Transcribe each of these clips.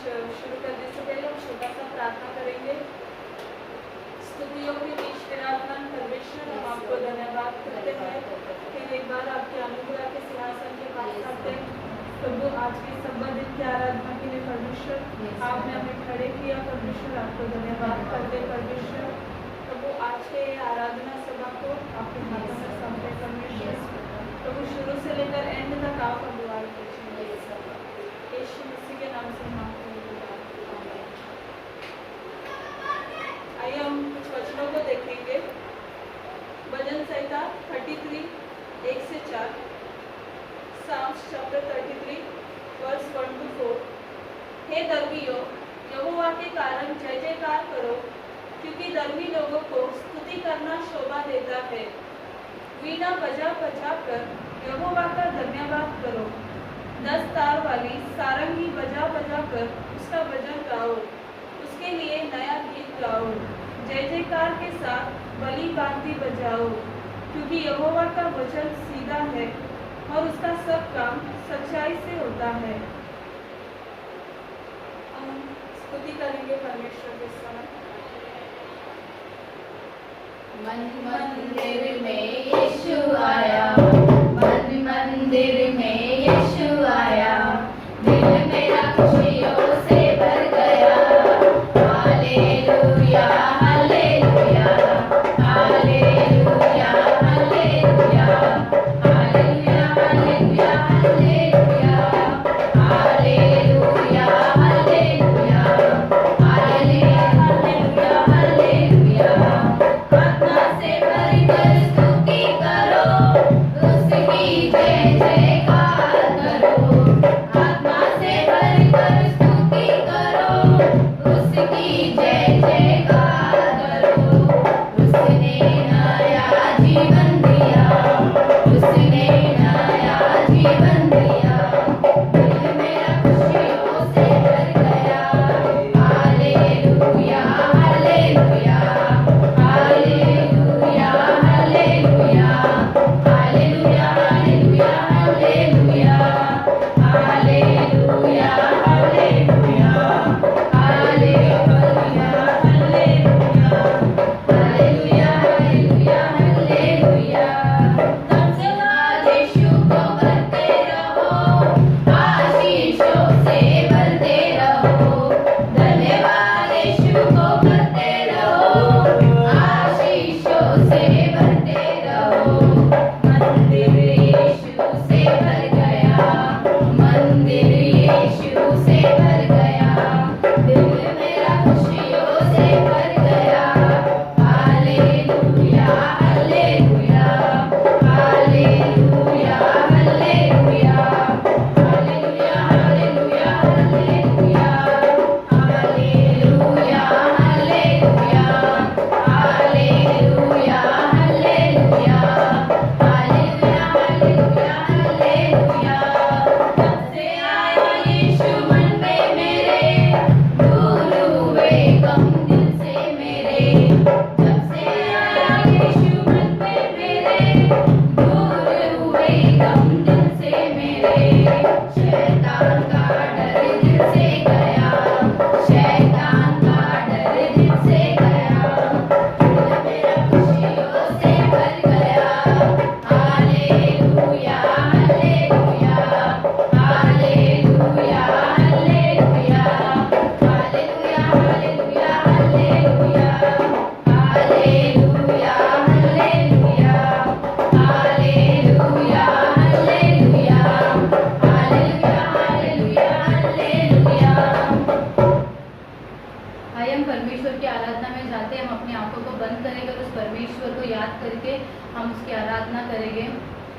शुरू करने से पहले हम छोटा सा प्रार्थना करेंगे। स्तुतियों के बीच विराजमान परमेश्वर, हम आपको धन्यवाद करते हैं। फिर एक बार आपके अनुग्रह के सिंहासन के पास आते हैं। प्रभु, आज के सब्बा दिन की आराधना के लिए परमेश्वर आपने हमें खड़े किया। परमेश्वर, आपको धन्यवाद करते परमेश्वर। प्रभु, आज के आराधना सभा को आपके हाथों में सौंपे परमेश्वर। प्रभु, शुरू से लेकर एंड तक आप अगुवाई कीजिए। यीशु मसीह के नाम से हम आपको धन्यवाद। आइए हम कुछ वचनों को देखेंगे। भजन संहिता 33 1 से 4, साम्स चैप्टर 33 वर्स 1 to 4। हे धर्मियों, यहोवा के कारण जय जयकार करो, क्योंकि धर्मी लोगों को स्तुति करना शोभा देता है। वीणा बजा बजा कर यहोवा का धन्यवाद करो। 10 तार वाली सारंगी बजा बजा कर उसका भजन गाओ। उसके लिए नया गीत गाओ। जय जयकार के साथ बलि बांधी बजाओ, क्योंकि यहोवा का वचन सीधा है और उसका सब काम सच्चाई से होता है। हम स्तुति करेंगे परमेश्वर के समय। मंदिर में यीशु आया, मंदिर में यीशु आया, दिल मेरा खुशियों से भर गया। Hallelujah hallelujah hallelujah hallelujah hallelujah hallelujah hallelujah hallelujah hallelujah hallelujah hallelujah. आत्मा से भरकर स्तुति करो, उसकी जय जयकार करो। आत्मा से भरकर स्तुति करो, उसकी जय जयकार करो। उसने नया जीवन दिया, उसने नया जीवन दिया, दिल मेरा खुशियों से भर गया। Hallelujah hallelujah hallelujah hallelujah hallelujah hallelujah hallelujah hallelujah hallelujah hallelujah hallelujah hallelujah hallelujah. धन्यवाद यीशु को करते रहो, आशीषों से भरते रहो। धन्यवाद यीशु को करते रहो, आशीषों से भरते रहो। मंदिर यीशु से भर गया, मंदिर यीशु से भर गया, दिल मेरा खुशियों से भर गया। Hallelujah hallelujah hallelujah hallelujah hallelujah hallelujah hallelujah hallelujah hallelujah hallelujah hallelujah hallelujah hallelujah. जब से आया यीशु मन में मेरे, दूर हुए गम दिल से मेरे। जब से आया यीशु मन में मेरे, दूर हुए गम दिल से मेरे। शैतान का डर दिल से गया, शैतान का डर दिल से गया, दिल मेरा खुशियों से भर गया। Hallelujah hallelujah hallelujah hallelujah hallelujah hallelujah hallelujah hallelujah hallelujah hallelujah hallelujah hallelujah hallelujah. आइए हम परमेश्वर की आराधना में जाते हैं। हम अपनी आंखों को बंद करेंगे और उस परमेश्वर को याद करके हम उसकी आराधना करेंगे।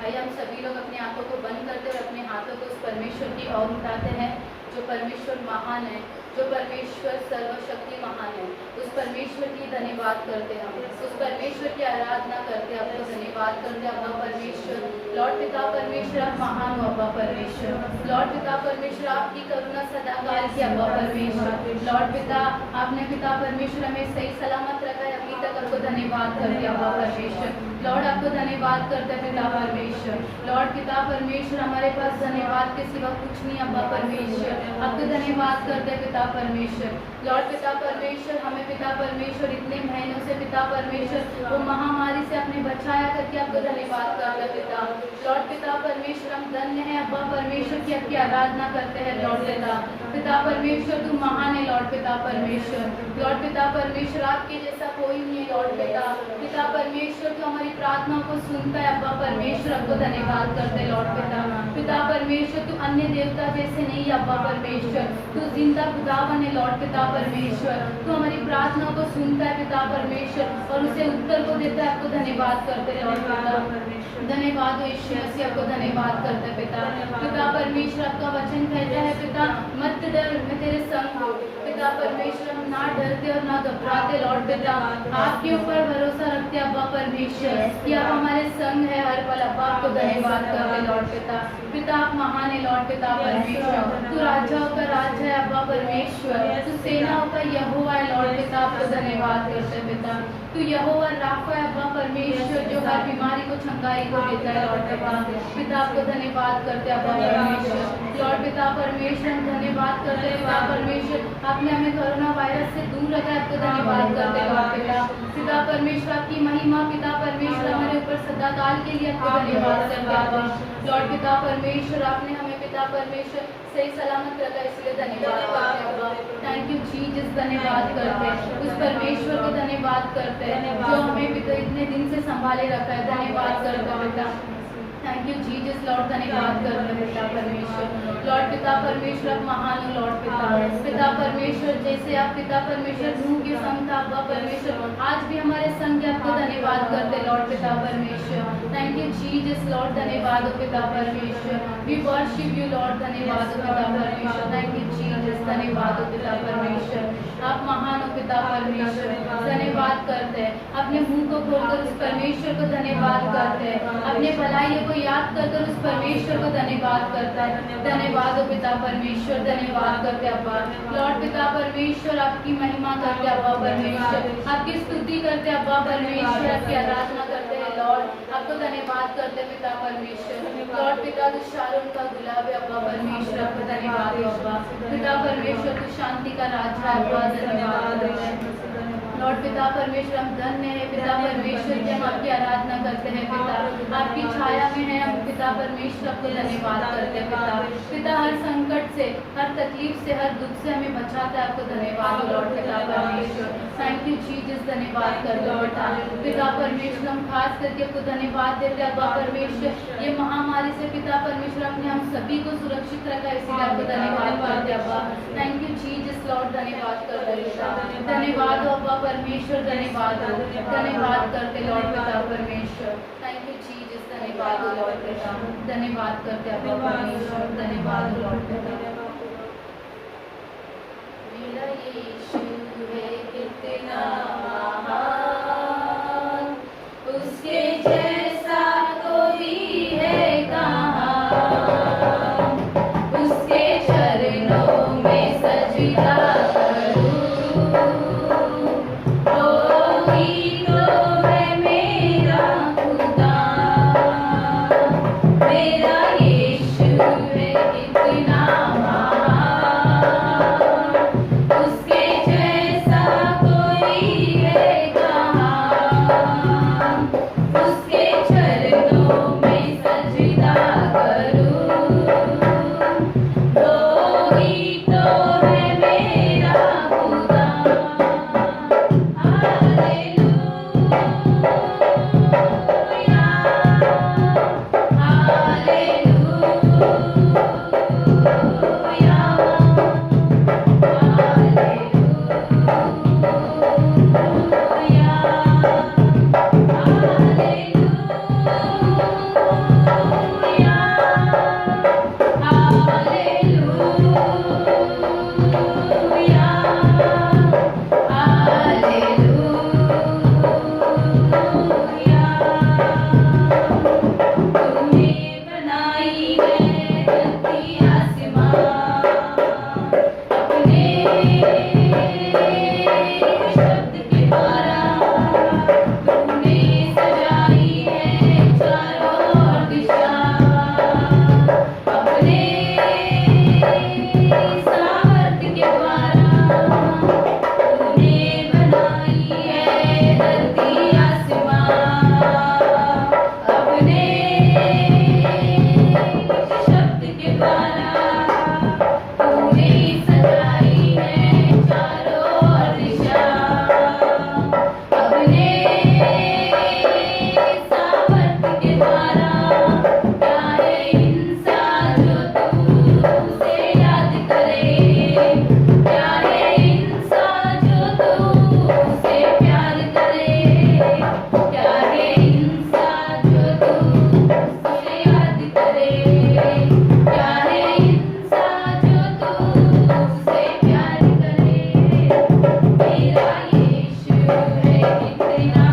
आइए हम सभी लोग अपनी आंखों को बंद करते हैं और अपने हाथों को उस परमेश्वर की ओर उठाते हैं जो परमेश्वर महान है। जो परमेश्वर सर्वशक्ति महान है, उस परमेश्वर की धन्यवाद करते हम, उस परमेश्वर की आराधना करते, आपको धन्यवाद करते अब्बा परमेश्वर। लॉर्ड पिता परमेश्वर, आप महान हो अब्बा परमेश्वर। लॉर्ड पिता परमेश्वर, आपकी करुणा सदा काल की अब्बा परमेश्वर। लॉर्ड पिता, आपने पिता परमेश्वर हमें सही सलामत रखा है अभी तक, आपको धन्यवाद करते अब्बा परमेश्वर। लॉर्ड, आपको धन्यवाद करते पिता परमेश्वर। लॉर्ड पिता परमेश्वर, हमारे पास धन्यवाद के सिवा कुछ नहीं अब्बा परमेश्वर, आपको धन्यवाद करते पिता परमेश्वर। लॉर्ड पिता परमेश्वर, हमें पिता परमेश्वर इतने महीनों से पिता परमेश्वर वो महामारी से आपने बचाया करके आपको धन्यवाद करते पिता। लॉर्ड पिता परमेश्वर, हम धन्य हैं अब्बा परमेश्वर की आपकी आराधना करते हैं लॉर्ड पिता। पिता परमेश्वर, तू महान है लॉर्ड पिता परमेश्वर। लॉर्ड पिता परमेश्वर, आपके जैसा कोई नहीं है लॉर्ड पिता। पिता परमेश्वर, तू हमारी प्रार्थनाओं को सुनता है अब्बा परमेश्वर, आपको धन्यवाद करते लॉर्ड पिता। पिता परमेश्वर, तू अन्य देवता जैसे नहीं है अब्बा परमेश्वर, तू जिंदा खुदावन है लॉर्ड पिता परमेश्वर। तू हमारी प्रार्थनाओं को सुनता है पिता परमेश्वर और उसे उत्तर को देता है, आपको धन्यवाद करते लॉर्ड पिता। धन्यवाद हो यीशु मसीह, आपको धन्यवाद करते पिता। पिता परमेश्वर, आपका वचन कहता है पिता, मत डर, मैं तेरे संग हूँ। पिता परमेश्वर, हम ना डरते और ना घबराते लॉर्ड पिता, आपके ऊपर भरोसा रखते अब्बा परमेश्वर कि आप हमारे संग है हर पल अब्बा, आपको धन्यवाद करते लॉर्ड पिता। पिता, आप महान है लॉर्ड पिता परमेश्वर, तू राजाओं का राजा है अब्बा परमेश्वर, तू सेनाओं का यहोवा है लॉर्ड पिता, आपको धन्यवाद करते पिता। तू यहोवा राफा है अब्बा परमेश्वर, जो हर बीमारी को चंगाई को देता है लॉर्ड पिता। पिता, आपको धन्यवाद करते अब्बा परमेश्वर। लॉर्ड पिता परमेश्वर, हम धन्यवाद करते पिता परमेश्वर, आपने हमें कोरोना वायरस से दूर रखा है, आपको धन्यवाद करते लॉर्ड पिता। पिता परमेश्वर, आपकी महिमा पिता परमेश्वर हमारे ऊपर सदा काल के लिए आपको धन्यवाद करते अब्बा। लॉर्ड पिता परमेश्वर, आपने हमें पिता परमेश्वर सही सलामत रखा, इसलिए धन्यवाद करते अब्बा। थैंक यू जीसस, धन्यवाद करते उस परमेश्वर को धन्यवाद करते हैं जो हमें भी तो इतने दिन से संभाले रखा है, धन्यवाद करते बेटा। थैंक यू जीसस लॉर्ड, धन्यवाद करते पिता परमेश्वर। लॉर्ड पिता परमेश्वर, आप महान हो लॉर्ड पिता। पिता परमेश्वर, जैसे आप पिता परमेश्वर नूह के संग था अब्बा परमेश्वर, आज भी हमारे संग आपको धन्यवाद करते लॉर्ड पिता परमेश्वर। थैंक यू जीसस लॉर्ड, धन्यवाद हो पिता परमेश्वर। वी वर्शिप यू लॉर्ड, धन्यवाद हो पिता परमेश्वर। थैंक यू जीसस, धन्यवाद हो पिता परमेश्वर। आप महान हो पिता परमेश्वर, धन्यवाद करते हैं। अपने मुंह को खोलकर उस परमेश्वर को धन्यवाद करते हैं, अपने भलाई को याद कर उस परमेश्वर को धन्यवाद करता है। धन्यवाद हो पिता परमेश्वर, धन्यवाद करते अब्बा। लॉर्ड पिता परमेश्वर, आपकी महिमा करते अब्बा परमेश्वर, आपकी स्तुति करते अब्बा परमेश्वर, आपकी आराधना करते हैं लॉर्ड, आपको धन्यवाद करते पिता परमेश्वर। लॉर्ड पिता, तू शारोन का गुलाब है अब्बा परमेश्वर, आपको धन्यवाद हो अब्बा। पिता परमेश्वर, तू शांति का राजा है अब्बा, धन्यवाद लॉर्ड पिता परमेश्वर। हम धन्य है पिता परमेश्वर की हम आपकी आराधना करते हैं पिता, आपकी छाया में है हम पिता परमेश्वर, आपको धन्यवाद करते हैं पिता। पिता, हर संकट से, हर तकलीफ से, हर दुख से हमें बचाता है, आपको धन्यवाद हो लॉर्ड पिता परमेश्वर। थैंक यू जीसस, धन्यवाद करते हो बेटा। पिता परमेश्वर, हम खास करके आपको धन्यवाद देते हैं अब्बा परमेश्वर, ये महामारी से पिता परमेश्वर आपने हम सभी को सुरक्षित रखा है, इसलिए आपको धन्यवाद करते हैं अब्बा। थैंक यू जीसस लॉर्ड, धन्यवाद करते पिता। धन्यवाद हो अब्बा परमेश्वर, धन्यवाद हो, धन्यवाद करते लॉर्ड पिता परमेश्वर। थैंक यू जीसस, धन्यवाद हो लॉर्ड पिता, धन्यवाद करते अब्बा परमेश्वर, धन्यवाद हो लॉर्ड पिता। मेरा यीशु है कितना महान, उसके जैसा कोई है कहाँ, उसके चरणों में सजदा करूं, वही तो है मेरा खुदा। मेरा यीशु है कितना महान, उसके जैसा कोई द्वारा तूने सजाई है चारों ओर दिशा अपने सामर्थ्य के द्वारा। क्या है इंसान जो तू उसे याद करे, क्या है इंसान जो तू उसे प्यार करे, क्या है इंसान जो तू उसे याद करे, क्या है इंसान जो तू उसे प्यार करे। मेरा यीशु है कितना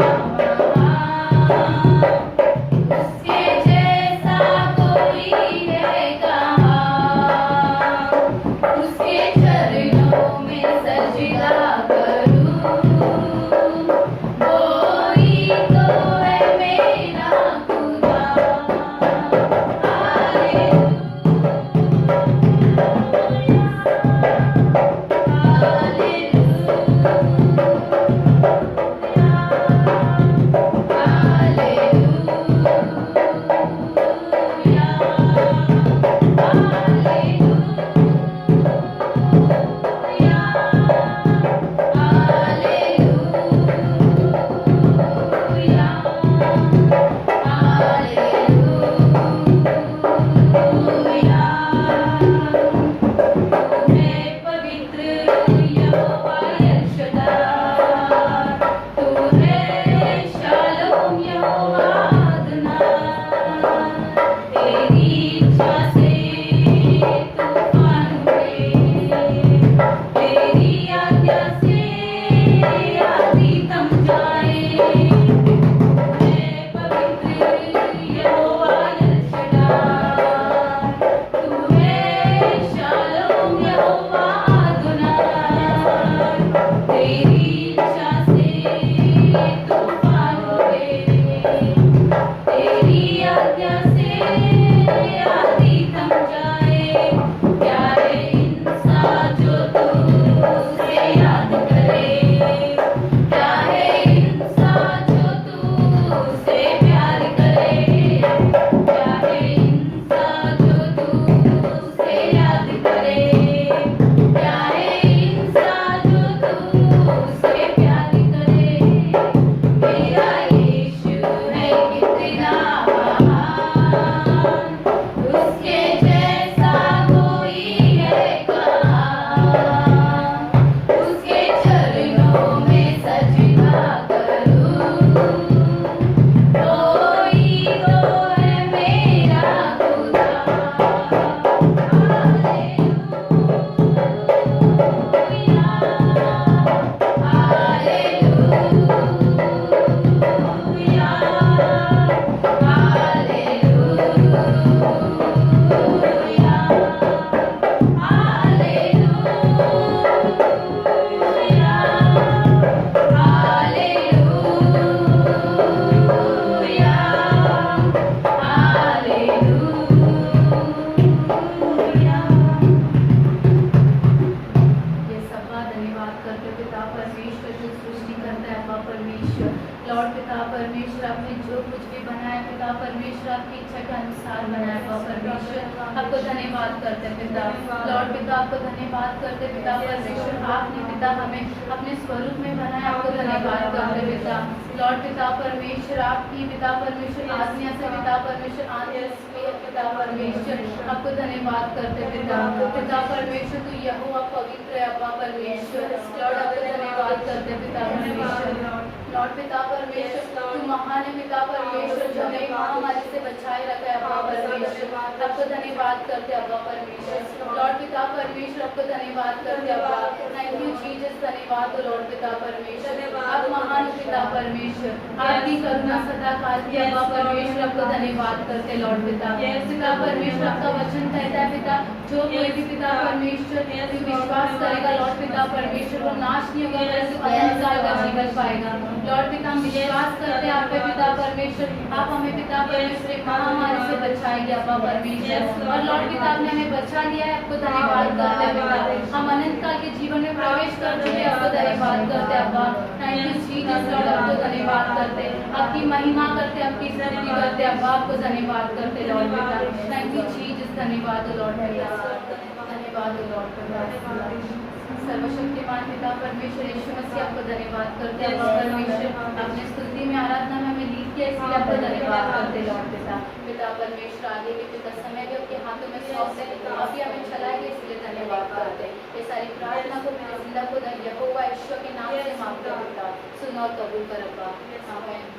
महान, उसके जैसा कोई है कहाँ, उसके चरणों में सजदा करूं, वो ही तो है मेरा खुदा। आपको धन्यवाद करते पिता। लॉर्ड पिता आपको धन्यवाद करते पिता परमेश्वर, आपने पिता हमें अपने स्वरूप में बनाया, आपको धन्यवाद करते पिता। लॉर्ड पिता परमेश्वर आपकी पिता परमेश्वर आज्ञा से पिता परमेश्वर आज्ञा से पिता परमेश्वर आपको धन्यवाद करते पिता। पिता परमेश्वर तू यहोवा पवित्र है अब्बा परमेश्वर। लॉर्ड आपको धन्यवाद करते पिता परमेश्वर। लॉर्ड पिता परमेश्वर तू महान है पिता परमेश्वर, जो हमें महामारी से बचाए रखा है अब्बा परमेश्वर। आपको धन्यवाद करते अब्बा परमेश्वर। लॉर्ड पिता परमेश्वर आपको धन्यवाद करते अब्बा। थैंक यू जीसस, धन्यवाद हो लॉर्ड पिता परमेश्वर। आप महान हो पिता परमेश्वर, आपकी करुणा सदा काल की अब्बा परमेश्वर। आपको धन्यवाद करते लॉर्ड पिता। पिता परमेश्वर आपका वचन कहता है पिता, जो कोई भी पिता परमेश्वर विश्वास करेगा लॉर्ड पिता परमेश्वर, वो नाश नहीं होगा परंतु अनंत काल का जीवन पाएगा। लॉर्ड पिता हम विश्वास करते हैं आप पे पिता परमेश्वर, आप हमें पिता परमेश्वर एक महामारी से बचाएंगे अब्बा परमेश्वर। और लॉर्ड पिता आपने हमें बचा लिया है, आपको धन्यवाद करते हैं पिता। हम अनंत काल के जीवन में प्रवेश कर चुके हैं, आपको धन्यवाद करते हैं अब्बा। थैंक यू जीसस लॉर्ड, आपको धन्यवाद करते, आपकी महिमा करते, आपकी स्तुति करते, अब आपको धन्यवाद करते लॉर्ड पिता। थैंक यू जीसस, धन्यवाद लॉर्ड पिता, धन्यवाद लॉर्ड पिता। सर्वशक्तिमान पिता परमेश्वर यीशु मसीह, आपको धन्यवाद करते हैं परमेश्वर, अपने स्तुति में आराधना में हमें लीड किया, इसलिए आपको धन्यवाद करते लॉर्ड पिता। पिता परमेश्वर आगे भी पिता समय भी आपके हाथों में सौंपते, अभी हमें चलाएंगे, इसलिए धन्यवाद करते। ये सारी प्रार्थना को मेरे जिंदा को यहोवा ईश्वर के नाम से मांगते पिता, सुनो और कबूल कर अब्बा, आमीन।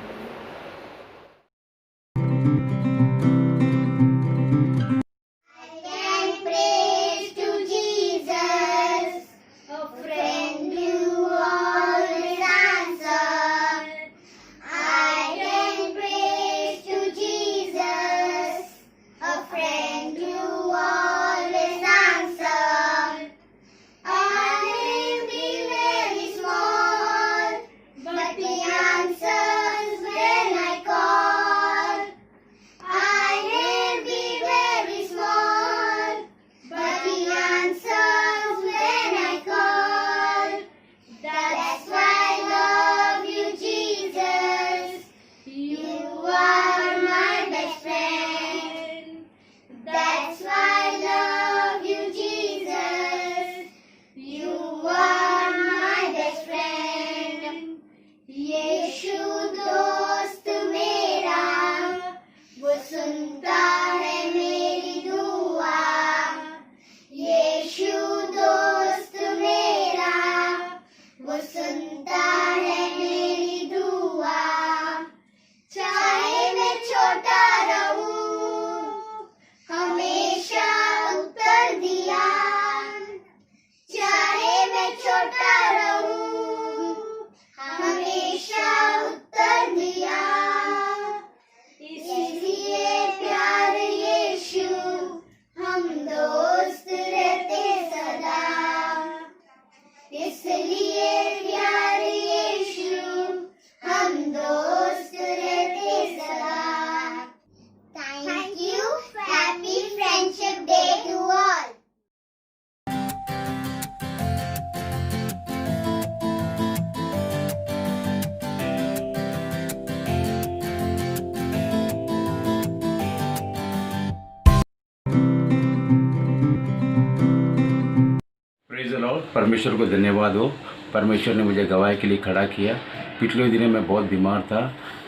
परमेश्वर को धन्यवाद हो। परमेश्वर ने मुझे गवाही के लिए खड़ा किया। पिछले दिनों मैं बहुत बीमार था,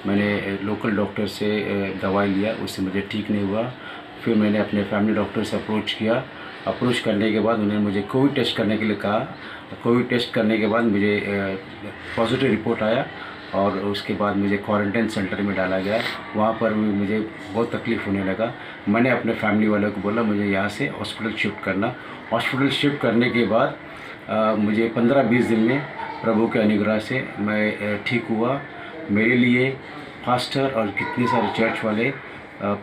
मैंने लोकल डॉक्टर से दवाई लिया, उससे मुझे ठीक नहीं हुआ। फिर मैंने अपने फैमिली डॉक्टर से अप्रोच किया। अप्रोच करने के बाद उन्होंने मुझे कोविड टेस्ट करने के लिए कहा। कोविड टेस्ट करने के बाद मुझे पॉजिटिव रिपोर्ट आया और उसके बाद मुझे क्वारंटाइन सेंटर में डाला गया। वहाँ पर भी मुझे बहुत तकलीफ़ होने लगा। मैंने अपने फैमिली वालों को बोला मुझे यहाँ से हॉस्पिटल शिफ्ट करना। हॉस्पिटल शिफ्ट करने के बाद मुझे 15-20 दिन में प्रभु के अनुग्रह से मैं ठीक हुआ। मेरे लिए पास्टर और कितने सारे चर्च वाले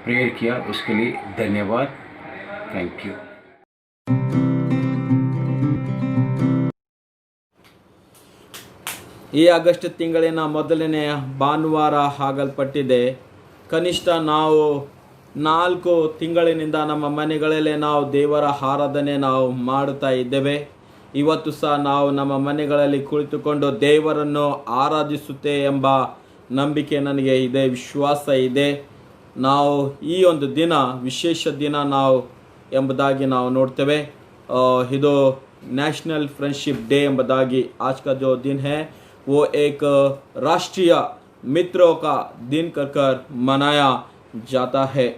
प्रेयर किया, उसके लिए धन्यवाद। Thank you. ಈ ಆಗಸ್ಟ್ ತಿಂಗಳಿನ ಮೊದಲನೆಯ ಭಾನುವಾರ ಆಗಲ್ಪಟ್ಟಿದೆ. ಕನಿಷ್ಠ ನಾವು 4 ತಿಂಗಳಿನಿಂದ ನಮ್ಮ ಮನೆಗಳಲ್ಲೇ ನಾವು ದೇವರ ಆರಾಧನೆ ನಾವು ಮಾಡುತ್ತಾ ಇದ್ದೇವೆ. ಇವತ್ತು ಸಹ ನಾವು ನಮ್ಮ ಮನೆಗಳಲ್ಲಿ ಕುಳಿತುಕೊಂಡು ದೇವರನ್ನು ಆರಾಧಿಸುತ್ತೆ ಎಂಬ ನಂಬಿಕೆ ನನಗೆ ಇದೆ, ವಿಶ್ವಾಸ ಇದೆ. ನಾವು ಈ ಒಂದು ದಿನ ವಿಶೇಷ ದಿನ ನಾವು ಎಂಬುದಾಗಿ ನಾವು ನೋಡ್ತೇವೆ. ಇದು नेशनल फ्रेंडशिप डे ಎಂಬುದಾಗಿ आज का जो दिन है वो एक राष्ट्रीय मित्रों का दिन कर मनाया जाता है।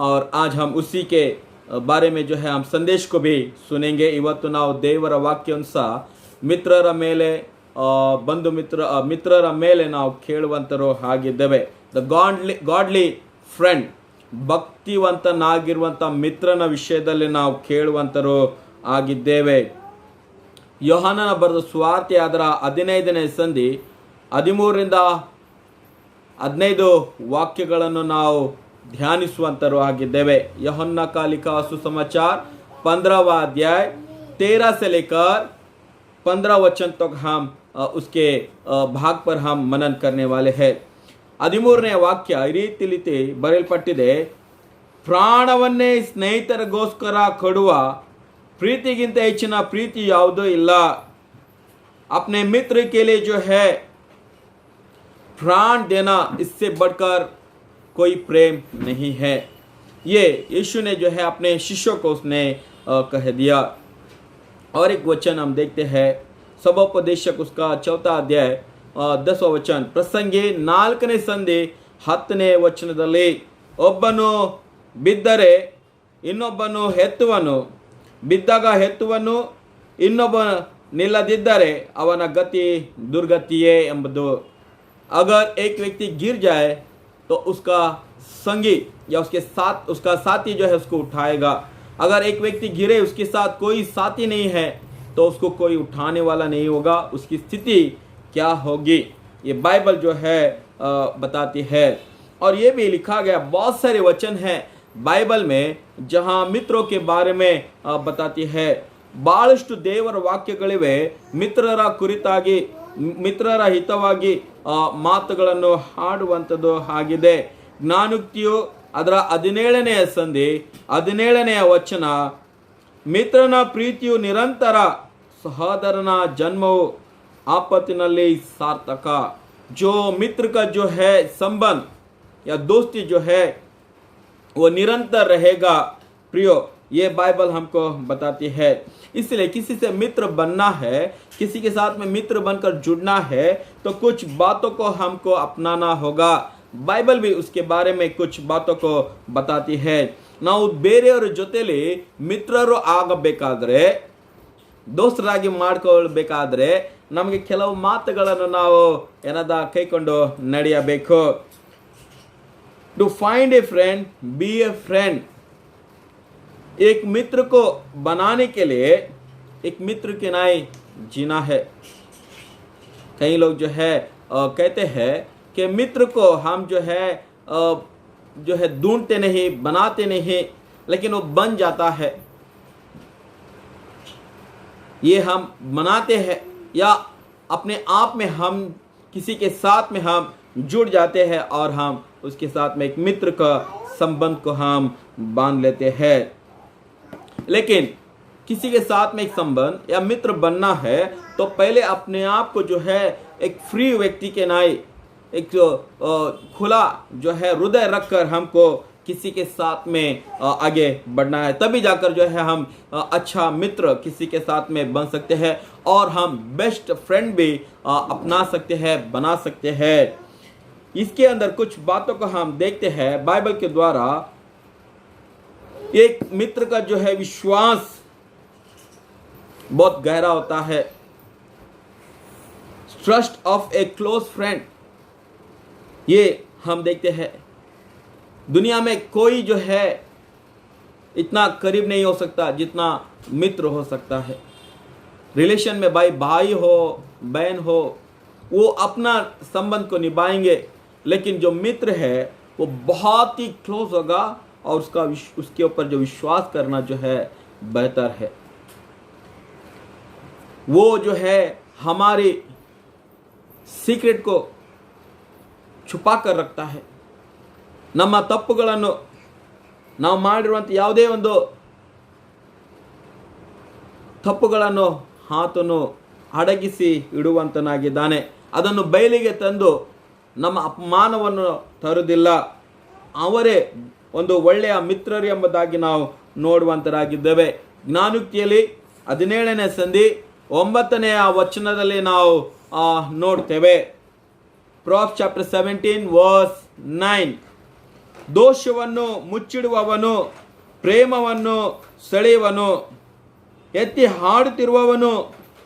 और आज हम उसी के बारे में जो है हम संदेश को भी सुनेंगे। ಇವತ್ತು ನಾವು ದೇವರ ವಾಕ್ಯಾನುಸಾರ ಮಿತ್ರರ ಮೇಲೆ ಮಿತ್ರರ ಮೇಲೆ ನಾವು ಕೇಳುವಂತರು ಆಗಿದ್ದೇವೆ. ದ ಗಾಡ್ಲಿ ಫ್ರೆಂಡ್, ಭಕ್ತಿವಂತನಾಗಿರುವಂಥ ಮಿತ್ರನ ವಿಷಯದಲ್ಲಿ ನಾವು ಕೇಳುವಂತರು ಆಗಿದ್ದೇವೆ. ಯೋಹಾನನ ಬರೆದ ಸುವಾರ್ತೆ ಅದರ 15ನೇ ಸಂಧಿ 13ರಿಂದ 15 ವಾಕ್ಯಗಳನ್ನು ನಾವು ध्यानिಸುವಂತರು ಆಗಿದ್ದೇವೆ. यूहन्ना का लिखा सुसमाचार 15वां अध्याय 13 से लेकर 15 वचन तक हम उसके भाग पर हम मनन करने वाले हैं. 13ನೇ ವಾಕ್ಯ ಈ ರೀತಿ ಬರೆಯಲ್ಪಟ್ಟಿದೆ. ಪ್ರಾಣವನ್ನೇ ಸ್ನೇಹಿತರಿಗೋಸ್ಕರ ಕೊಡುವ ಪ್ರೀತಿಗಿಂತ ಹೆಚ್ಚಿನ ಪ್ರೀತಿ ಯಾವುದೂ ಇಲ್ಲ. अपने मित्र के लिए जो है प्राण देना, इससे बढ़कर कोई प्रेम नहीं है। ये यीशु ने जो है अपने शिष्यों को उसने कह दिया। और एक वचन हम देखते हैं, सबोपदेशक उसका 4 अध्याय 10 वचन, ಪ್ರಸಂಗಿ 4ನೇ ಸಂಧಿ 10ನೇ ವಚನದಲ್ಲಿ, ಒಬ್ಬನು ಬಿದ್ದರೆ ಇನ್ನೊಬ್ಬನು ಎತ್ತುವನು, ಬಿದ್ದಾಗ ಎತ್ತುವನು, ಇನ್ನೊಬ್ಬ ನಿಲ್ಲದಿದ್ದರೆ ಅವನ ಗತಿ दुर्गतिಯೇ ಎಂಬುದು। अगर एक व्यक्ति गिर जाए तो उसका संगी या उसके साथ उसका साथी जो है उसको उठाएगा। अगर एक व्यक्ति गिरे, उसके साथ कोई साथी नहीं है, तो उसको कोई उठाने वाला नहीं होगा। उसकी स्थिति क्या होगी, ये बाइबल जो है बताती है। और ये भी लिखा गया, बहुत सारे वचन हैं बाइबल में जहाँ मित्रों के बारे में बताती है। ಬಹಳಷ್ಟು ದೇವರ ವಾಕ್ಯಗಳಿವೆ ಮಿತ್ರರ ಕುರಿತಾಗಿ, ಮಿತ್ರರ ಹಿತವಾಗಿ ಮಾತುಗಳನ್ನು ಹಾಡುವಂಥದ್ದು ಆಗಿದೆ। ಜ್ಞಾನೋಕ್ತಿಯು ಅದರ 17ನೇ ಸಂಧಿ 17ನೇ ವಚನ, ಮಿತ್ರನ ಪ್ರೀತಿಯು ನಿರಂತರ, ಸಹೋದರನ ಜನ್ಮವು ಆಪತ್ತಿನಲ್ಲಿ ಸಾರ್ಥಕ। जो मित्र का जो है संबंध या दोस्ती जो है वो निरंतर रहेगा प्रियो, ये बाइबल हमको बताती है। इसलिए किसी से मित्र बनना है, किसी के साथ में मित्र बनकर जुड़ना है, तो कुछ बातों को हमको अपनाना होगा। बाइबल भी उसके बारे में कुछ बातों को बताती है। ನಾವು ಬೇರೆಯವರ ಜೊತೆಲಿ ಮಿತ್ರರು ಆಗಬೇಕಾದ್ರೆ, ದೋಸ್ತರಾಗಿ ಮಾಡ್ಕೊಳ್ಬೇಕಾದ್ರೆ ನಮಗೆ ಕೆಲವು ಮಾತುಗಳನ್ನು ನಾವು ಏನದ ಕೈಕೊಂಡು ನಡೆಯಬೇಕು। To find a friend, be a friend. एक मित्र को बनाने के लिए एक मित्र के नाई जीना है। कई लोग जो है कहते हैं कि मित्र को हम जो है ढूंढते नहीं, बनाते नहीं, लेकिन वो बन जाता है। ये हम बनाते हैं या अपने आप में हम किसी के साथ में हम जुड़ जाते हैं और हम उसके साथ में एक मित्र का संबंध को हम बांध लेते हैं। लेकिन किसी के साथ में एक संबंध या मित्र बनना है तो पहले अपने आप को जो है एक फ्री व्यक्ति के नाई, एक खुला जो है हृदय रखकर हमको किसी के साथ में आगे बढ़ना है। तभी जाकर जो है हम अच्छा मित्र किसी के साथ में बन सकते हैं और हम बेस्ट फ्रेंड भी अपना सकते हैं, बना सकते हैं। इसके अंदर कुछ बातों को हम देखते हैं बाइबल के द्वारा। एक मित्र का जो है विश्वास बहुत गहरा होता है। Trust of A close friend, ये हम देखते हैं। दुनिया में कोई जो है इतना करीब नहीं हो सकता जितना मित्र हो सकता है। रिलेशन में भाई हो, बहन हो, वो अपना संबंध को निभाएंगे, लेकिन जो मित्र है वो बहुत ही क्लोज होगा और उसके ऊपर जो विश्वास करना जो है बेहतर है। वो जो है हमारी सीक्रेट को छुपा कर रखता है। ನಮ್ಮ ತಪ್ಪುಗಳನ್ನು, ನಾವು ಮಾಡಿರುವಂಥ ಯಾವುದೇ ಒಂದು ತಪ್ಪುಗಳನ್ನು ಆತನು ಅಡಗಿಸಿ ಇಡುವಂತನಾಗಿದ್ದಾನೆ। ಅದನ್ನು ಬಯಲಿಗೆ ತಂದು ನಮ್ಮ ಅಪಮಾನವನ್ನು ತರುವುದಿಲ್ಲ। ಅವರೇ ಒಂದು ಒಳ್ಳೆಯ ಮಿತ್ರರು ಎಂಬುದಾಗಿ ನಾವು ನೋಡುವಂತರಾಗಿದ್ದೇವೆ। ಜ್ಞಾನೋಕ್ತಿಯಲ್ಲಿ 17ನೇ ಸಂಧಿ 9ನೇ ವಚನದಲ್ಲಿ ನಾವು ನೋಡ್ತೇವೆ। Proverbs chapter 17 verse 9, ದೋಷವನ್ನು ಮುಚ್ಚಿಡುವವನು ಪ್ರೇಮವನ್ನು ಸೆಳೆಯುವನು, ಎತ್ತಿ ಹಾಡುತ್ತಿರುವವನು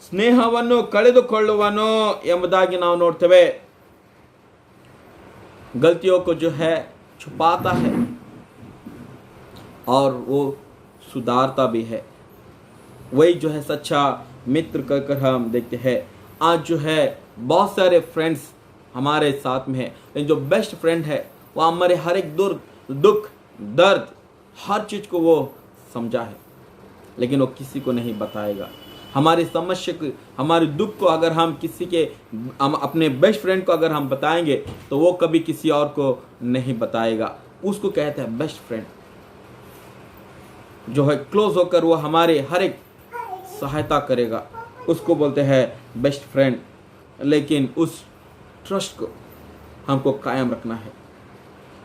ಸ್ನೇಹವನ್ನು ಕಳೆದುಕೊಳ್ಳುವನು ಎಂಬುದಾಗಿ ನಾವು ನೋಡ್ತೇವೆ। गलतियों को जो है छुपाता है और वो सुधारता भी है। वही जो है सच्चा मित्र कहकर हम देखते हैं। आज जो है बहुत सारे फ्रेंड्स हमारे साथ में है, लेकिन जो बेस्ट फ्रेंड है वो हमारे हर एक दुख दर्द हर चीज़ को वो समझा है, लेकिन वो किसी को नहीं बताएगा। हमारी समस्या को, हमारे दुख को अगर हम अपने बेस्ट फ्रेंड को अगर हम बताएंगे तो वो कभी किसी और को नहीं बताएगा। उसको कहते हैं बेस्ट फ्रेंड, जो है क्लोज होकर वो हमारे हर एक सहायता करेगा। उसको बोलते हैं बेस्ट फ्रेंड, लेकिन उस ट्रस्ट को हमको कायम रखना है।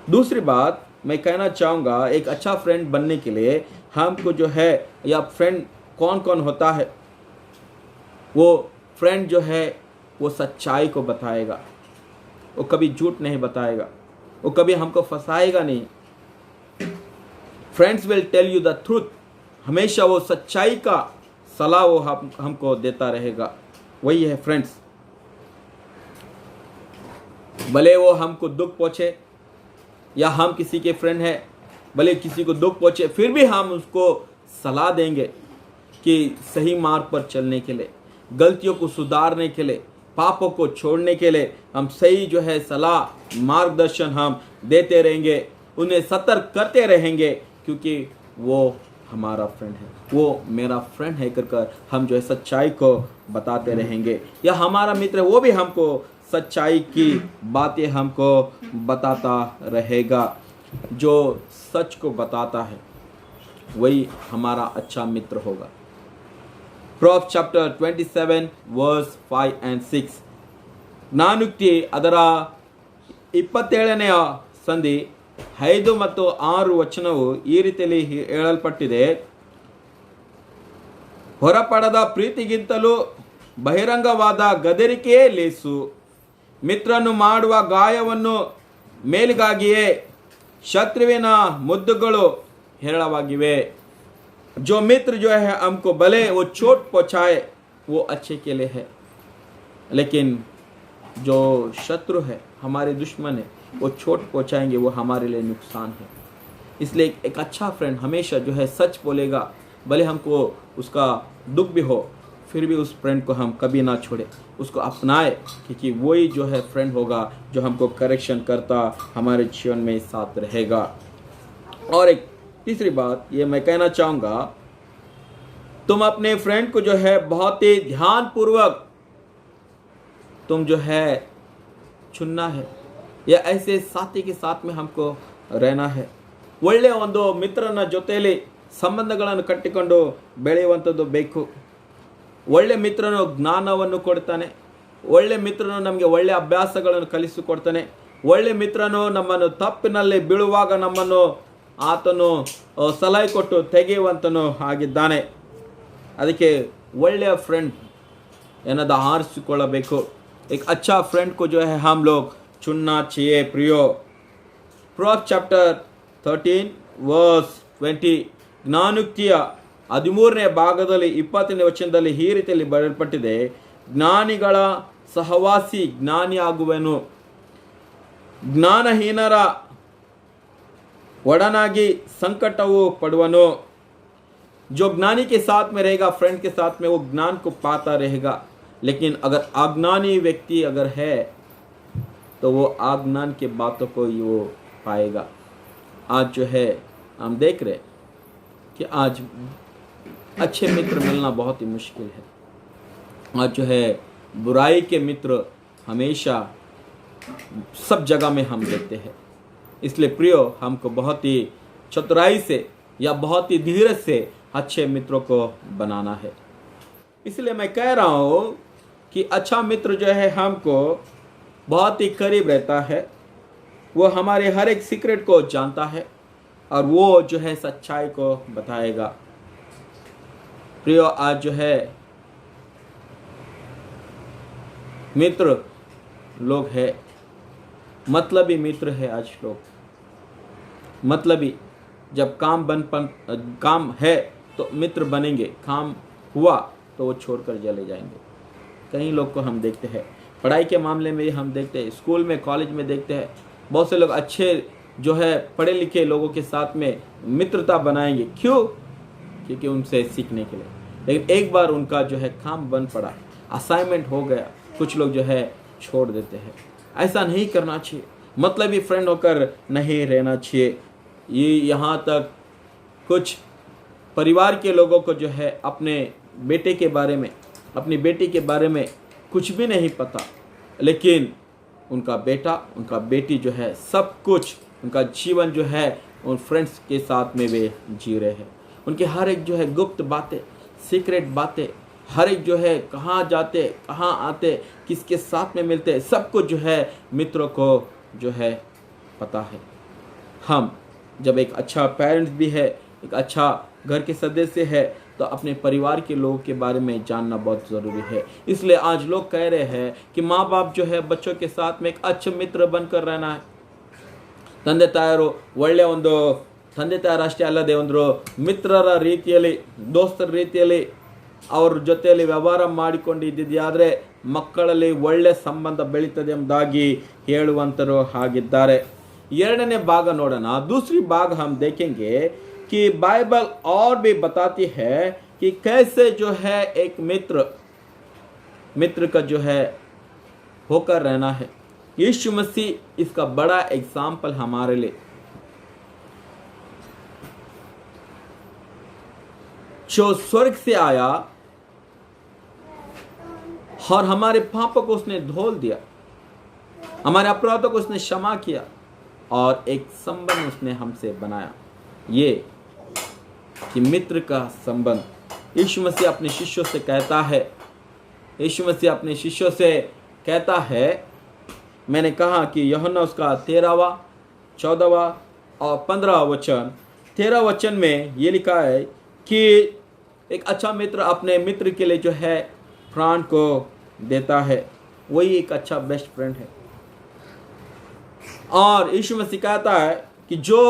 दूसरी बात मैं कहना चाहूँगा, एक अच्छा फ्रेंड बनने के लिए हमको जो है, या फ्रेंड कौन कौन होता है, वो फ्रेंड जो है वो सच्चाई को बताएगा, वो कभी झूठ नहीं बताएगा, वो कभी हमको फंसाएगा नहीं। Friends will tell you the truth, हमेशा वो सच्चाई का सलाह वो हमको देता रहेगा। वही है फ्रेंड्स। भले वो हमको दुख पहुंचे, या हम किसी के फ्रेंड हैं, भले किसी को दुख पहुंचे, फिर भी हम उसको सलाह देंगे कि सही मार्ग पर चलने के लिए, गलतियों को सुधारने के लिए, पापों को छोड़ने के लिए हम सही जो है सलाह, मार्गदर्शन हम देते रहेंगे, उन्हें सतर्क करते रहेंगे, क्योंकि वो हमारा फ्रेंड है, वो मेरा फ्रेंड है कर हम जो है सच्चाई को बताते रहेंगे। या हमारा मित्र वो भी हमको सच्चाई की बातें हमको बताता रहेगा। जो सच को बताता है वही हमारा अच्छा मित्र होगा। Proverbs chapter 27 verse 5 and 6 ಜ್ಞಾನೋಕ್ತಿ ಅದರ 27ನೇ ಸಂಧಿ 5 ಮತ್ತು 6 ವಚನವು ಈ ರೀತಿಯಲ್ಲಿ ಹೇಳಲ್ಪಟ್ಟಿದೆ. ಹೊರಪಡದ ಪ್ರೀತಿಗಿಂತಲೂ ಬಹಿರಂಗವಾದ ಗದರಿಕೆಯೇ ಲೇಸು. ಮಿತ್ರನು ಮಾಡುವ ಗಾಯವನ್ನು ಮೇಲಿಗಾಗಿಯೇ ಶತ್ರುವಿನ ಮುದ್ದುಗಳು ಹೇರಳವಾಗಿವೆ. जो मित्र जो है हमको भले वो चोट पहुंचाए वो अच्छे के लिए है, लेकिन जो शत्रु है, हमारे दुश्मन है, वो चोट पहुंचाएंगे, वो हमारे लिए नुकसान है। इसलिए एक अच्छा फ्रेंड हमेशा जो है सच बोलेगा, भले हमको उसका दुख भी हो, फिर भी उस फ्रेंड को हम कभी ना छोड़े, उसको अपनाए, क्योंकि वही जो है फ्रेंड होगा जो हमको करेक्शन करता हमारे जीवन में साथ रहेगा। और एक तीसरी बात ये मैं कहना चाहूँगा, तुम अपने फ्रेंड को जो है बहुत ही ध्यानपूर्वक तुम जो है चुनना है, या ऐसे साथी के साथ में हमको रहना है। ಒಳ್ಳೆಯ ಒಂದು ಮಿತ್ರನ ಜೊತೆಯಲ್ಲಿ ಸಂಬಂಧಗಳನ್ನು ಕಟ್ಟಿಕೊಂಡು ಬೆಳೆಯುವಂಥದ್ದು ಬೇಕು. ಒಳ್ಳೆ ಮಿತ್ರನು ಜ್ಞಾನವನ್ನು ಕೊಡ್ತಾನೆ, ಒಳ್ಳೆ ಮಿತ್ರನು ನಮಗೆ ಒಳ್ಳೆ ಅಭ್ಯಾಸಗಳನ್ನು ಕಲಿಸಿಕೊಡ್ತಾನೆ, ಒಳ್ಳೆ ಮಿತ್ರನು ನಮ್ಮನ್ನು ತಪ್ಪಿನಲ್ಲಿ ಬೀಳುವಾಗ ನಮ್ಮನ್ನು ಆತನು ಸಲಹೆ ಕೊಟ್ಟು ತೆಗೆಯುವಂತನು ಆಗಿದ್ದಾನೆ. ಅದಕ್ಕೆ ಒಳ್ಳೆಯ ಫ್ರೆಂಡ್ एनादा ಆರಿಸಿಕೊಳ್ಳಬೇಕು. एक अच्छा फ्रेंड को जो है हम लोग चुनना चाहिए प्रियो. Proverbs chapter 13 verse 20 ಜ್ಞಾನೋಕ್ತಿಯ 13ನೇ ಭಾಗದಲ್ಲಿ 20ನೇ ವಚನದಲ್ಲಿ ಈ ರೀತಿಯಲ್ಲಿ ಬರೆಯಲ್ಪಟ್ಟಿದೆ, ಜ್ಞಾನಿಗಳ ಸಹವಾಸಿ ಜ್ಞಾನಿಯಾಗುವನು, ಜ್ಞಾನಹೀನರ वड़नागी संकटवु पड़वनो. जो ज्ञानी के साथ में रहेगा, फ्रेंड के साथ में, वो ज्ञान को पाता रहेगा. लेकिन अगर अज्ञानी व्यक्ति अगर है तो वो अज्ञान के बातों को ही वो पाएगा. आज जो है हम देख रहे कि आज अच्छे मित्र मिलना बहुत ही मुश्किल है. आज जो है बुराई के मित्र हमेशा सब जगह में हम देखते हैं. इसलिए प्रियो हमको बहुत ही चतुराई से या बहुत ही धीरज से अच्छे मित्रों को बनाना है. इसलिए मैं कह रहा हूँ कि अच्छा मित्र जो है हमको बहुत ही करीब रहता है, वो हमारे हर एक सीक्रेट को जानता है और वो जो है सच्चाई को बताएगा. प्रियो आज जो है मित्र लोग है, मतलबी मित्र है आज लोग. मतलबी जब काम है तो मित्र बनेंगे, काम हुआ तो वो छोड़कर चले जाएंगे. कई लोग को हम देखते हैं, पढ़ाई के मामले में हम देखते हैं, स्कूल में कॉलेज में देखते हैं, बहुत से लोग अच्छे जो है पढ़े लिखे लोगों के साथ में मित्रता बनाएंगे. क्यों? क्योंकि उनसे सीखने के लिए. लेकिन एक बार उनका जो है काम बन पड़ा, असाइनमेंट हो गया, कुछ लोग जो है छोड़ देते हैं. ऐसा नहीं करना चाहिए. मतलब ही फ्रेंड होकर नहीं रहना चाहिए. ये यहाँ तक कुछ परिवार के लोगों को जो है अपने बेटे के बारे में, अपनी बेटी के बारे में कुछ भी नहीं पता, लेकिन उनका बेटा, उनका बेटी जो है सब कुछ, उनका जीवन जो है उन फ्रेंड्स के साथ में वे जी रहे हैं. उनके हर एक जो है गुप्त बातें, सीक्रेट बातें, हर एक जो है कहाँ जाते, कहाँ आते, किसके साथ में मिलते, सब कुछ जो है मित्रों को जो है पता है। हम जब एक अच्छा पेरेंट्स भी है, एक अच्छा घर के सदस्य है, तो अपने परिवार के लोगों के बारे में जानना बहुत ज़रूरी है। इसलिए आज लोग कह रहे हैं कि माँ बाप जो है बच्चों के साथ में एक अच्छे मित्र बनकर रहना है। ತಂದೆ ತಾಯರು ಒಳ್ಳೆಯ ಒಂದು ತಂದೆ ತಾಯರಷ್ಟೇ ಅಲ್ಲದೆ ಒಂದು ಮಿತ್ರರ ರೀತಿಯಲ್ಲಿ, ದೋಸ್ತರ ರೀತಿಯಲ್ಲಿ ಅವ್ರ ಜೊತೆಯಲ್ಲಿ ವ್ಯವಹಾರ ಮಾಡಿಕೊಂಡಿದ್ದಿದ್ದರೆ ಮಕ್ಕಳಲ್ಲಿ ಒಳ್ಳೆಯ ಸಂಬಂಧ ಬೆಳೀತದೆ ಎಂಬುದಾಗಿ ಹೇಳುವಂತರು ಆಗಿದ್ದಾರೆ। ಎರಡನೇ ಭಾಗ ನೋಡೋಣ। दूसरी भाग हम देखेंगे कि बाइबल और भी बताती है कि कैसे जो है एक मित्र का जो है होकर रहना है। यीशु मसीह इसका बड़ा एग्जाम्पल हमारे लिए, जो स्वर्ग से आया और हमारे पापों को उसने धोल दिया, हमारे अपराधों को उसने क्षमा किया और एक संबंध उसने हमसे बनाया। ये कि मित्र का संबंध यीशु मसीह अपने शिष्यों से कहता है। यीशु मसीह अपने शिष्यों से कहता है, मैंने कहा कि यूहन्ना उसका 13वां, 14वां और 15वां वचन। 13 वचन में ये लिखा है कि एक अच्छा मित्र अपने मित्र के लिए जो है प्राण को देता है, वही एक अच्छा बेस्ट फ्रेंड है। और यीशु मसीह कहता है कि जो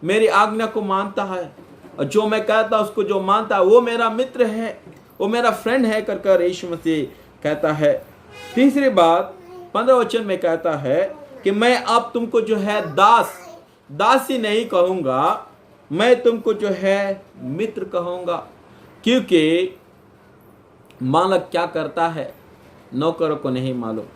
मेरी आज्ञा को मानता है और जो मैं कहता उसको जो मानता है वो मेरा मित्र है, वो मेरा फ्रेंड है कर यीशु मसीह कहता है। तीसरी बात 15 वचन में कहता है कि मैं अब तुमको जो है दासी नहीं कहूँगा, मैं तुमको जो है मित्र कहूँगा, क्योंकि मालिक क्या करता है नौकरों को नहीं मालूम।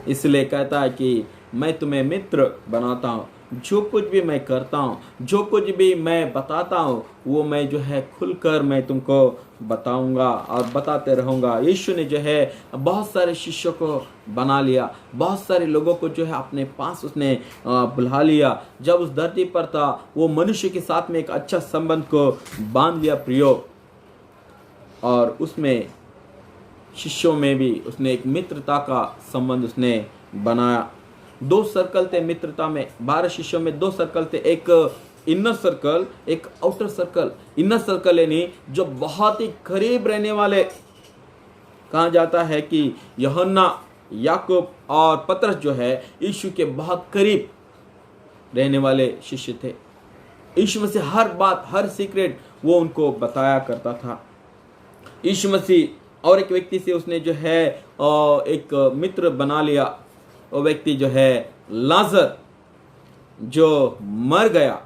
इसलिए कहता है कि मैं तुम्हें मित्र बनाता हूँ। जो कुछ भी मैं करता हूँ, जो कुछ भी मैं बताता हूँ, वो मैं जो है खुलकर मैं तुमको बताऊंगा और बताते रहूँगा। यीशु ने जो है बहुत सारे शिष्यों को बना लिया, बहुत सारे लोगों को जो है अपने पास उसने बुला लिया। जब उस धरती पर था वो मनुष्य के साथ में एक अच्छा संबंध को बांध लिया प्रियो, और उसमें शिष्यों में भी उसने एक मित्रता का संबंध उसने बनाया। 2 सर्कल थे मित्रता में, 12 शिष्यों में 2 सर्कल थे, एक इनर सर्कल, एक आउटर सर्कल। इनर सर्कल यानी जो बहुत ही करीब रहने वाले, कहा जाता है कि यूहन्ना, याकूब और पतरस जो है यीशु के बहुत करीब रहने वाले शिष्य थे। यीशु मसीह हर बात, हर सीक्रेट वो उनको बताया करता था। यीशु मसीह और एक व्यक्ति से उसने जो है एक मित्र बना लिया। वो व्यक्ति जो है लाजर, जो मर गया,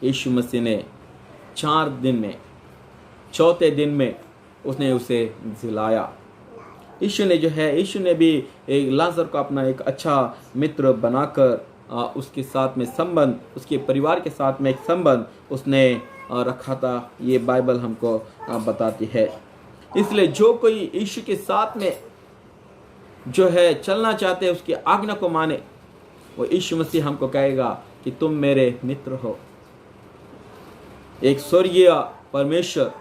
यीशु मसीह ने 4 दिन में, 4थे दिन में उसने उसे जिलाया। यीशु ने भी एक लाजर को अपना एक अच्छा मित्र बनाकर उसके साथ में संबंध, उसके परिवार के साथ में एक संबंध उसने रखा था। ये बाइबल हमको बताती है। इसलिए जो कोई यीशु के साथ में जो है चलना चाहते हैं, उसकी आज्ञा को माने, वो यीशु मसीह हमको कहेगा कि तुम मेरे मित्र हो। एक स्वर्गीय परमेश्वर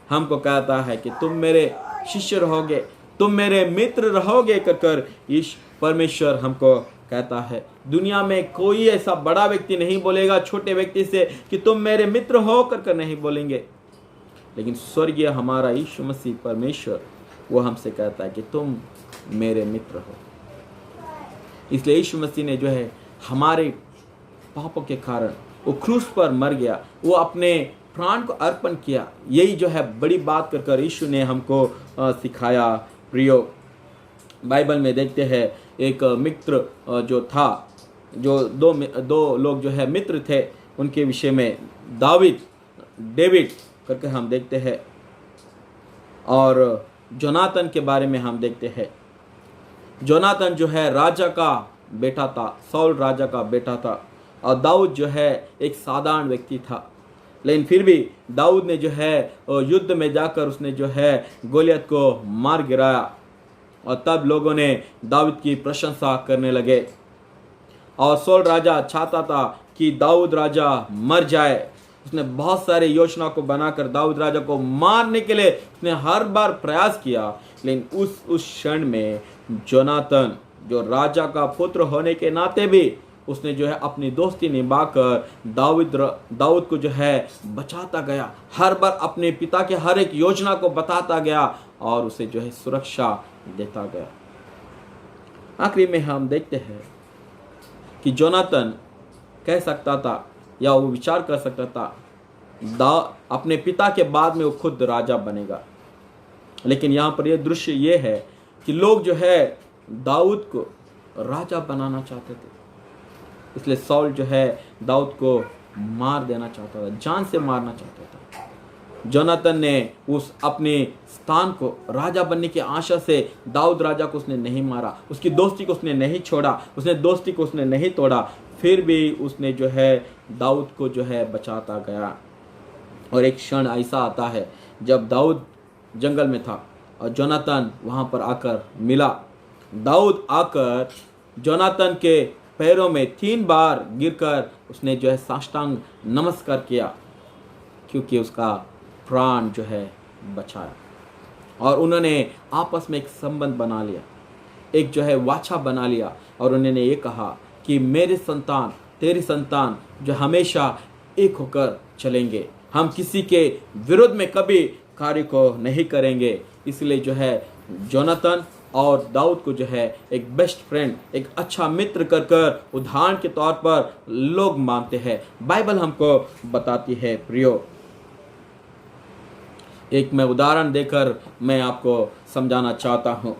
हमको कहता है कि तुम मेरे शिष्य रहोगे, तुम मेरे मित्र रहोगे कर यीशु परमेश्वर हमको कहता है। दुनिया में कोई ऐसा बड़ा व्यक्ति नहीं बोलेगा छोटे व्यक्ति से कि तुम मेरे मित्र हो कर नहीं बोलेंगे, लेकिन स्वर्गीय हमारा यीशु मसीह परमेश्वर वो हमसे कहता है कि तुम मेरे मित्र हो। इसलिए यीशु मसीह ने जो है हमारे पापों के कारण वो क्रूस पर मर गया, वो अपने प्राण को अर्पण किया। यही जो है बड़ी बात कर यीशु ने हमको सिखाया। प्रियो, बाइबल में देखते हैं एक मित्र जो था, जो दो लोग जो है मित्र थे, उनके विषय में डेविड करके हम देखते हैं, और जोनातन के बारे में हम देखते हैं। जोनातन जो है राजा का बेटा था, सौल राजा का बेटा था, और दाऊद जो है एक साधारण व्यक्ति था। लेकिन फिर भी दाऊद ने जो है युद्ध में जाकर उसने जो है गोलियत को मार गिराया, और तब लोगों ने दाऊद की प्रशंसा करने लगे। और सौल राजा चाहता था कि दाऊद राजा मर जाए, उसने बहुत सारे योजना को बनाकर दाऊद राजा को मारने के लिए उसने हर बार प्रयास किया, लेकिन उस क्षण में जोनातन जो राजा का पुत्र होने के नाते भी उसने जो है अपनी दोस्ती निभाकर दाऊद को जो है बचाता गया, हर बार अपने पिता के हर एक योजना को बताता गया और उसे जो है सुरक्षा देता गया। आखिरी में हम देखते हैं कि जोनातन कह सकता था या वो विचार कर सकता था अपने पिता के बाद में वो खुद राजा बनेगा, लेकिन यहाँ पर यह दृश्य ये है कि लोग जो है दाऊद को राजा बनाना चाहते थे, इसलिए सौल जो है दाऊद को मार देना चाहता था, जान से मारना चाहता था। जोनातन ने उस अपने स्थान को राजा बनने की आशा से दाऊद राजा को उसने नहीं मारा, उसकी दोस्ती को उसने नहीं छोड़ा, उसने दोस्ती को उसने नहीं तोड़ा, फिर भी उसने जो है दाऊद को जो है बचाता गया। और एक क्षण ऐसा आता है जब दाऊद जंगल में था और जोनातन वहाँ पर आकर मिला। दाऊद आकर जोनातन के पैरों में 3 बार गिरकर उसने जो है साष्टांग नमस्कार किया, क्योंकि उसका प्राण जो है बचाया। और उन्होंने आपस में एक संबंध बना लिया, एक जो है वाचा बना लिया, और उन्होंने ये कहा कि मेरे संतान तेरी संतान जो हमेशा एक होकर चलेंगे, हम किसी के विरुद्ध में कभी कार्य को नहीं करेंगे। इसलिए जो है जोनातन और दाऊद को जो है एक बेस्ट फ्रेंड, एक अच्छा मित्र कर कर उदाहरण के तौर पर लोग मानते हैं। बाइबल हमको बताती है प्रियो, एक मैं उदाहरण देकर मैं आपको समझाना चाहता हूँ।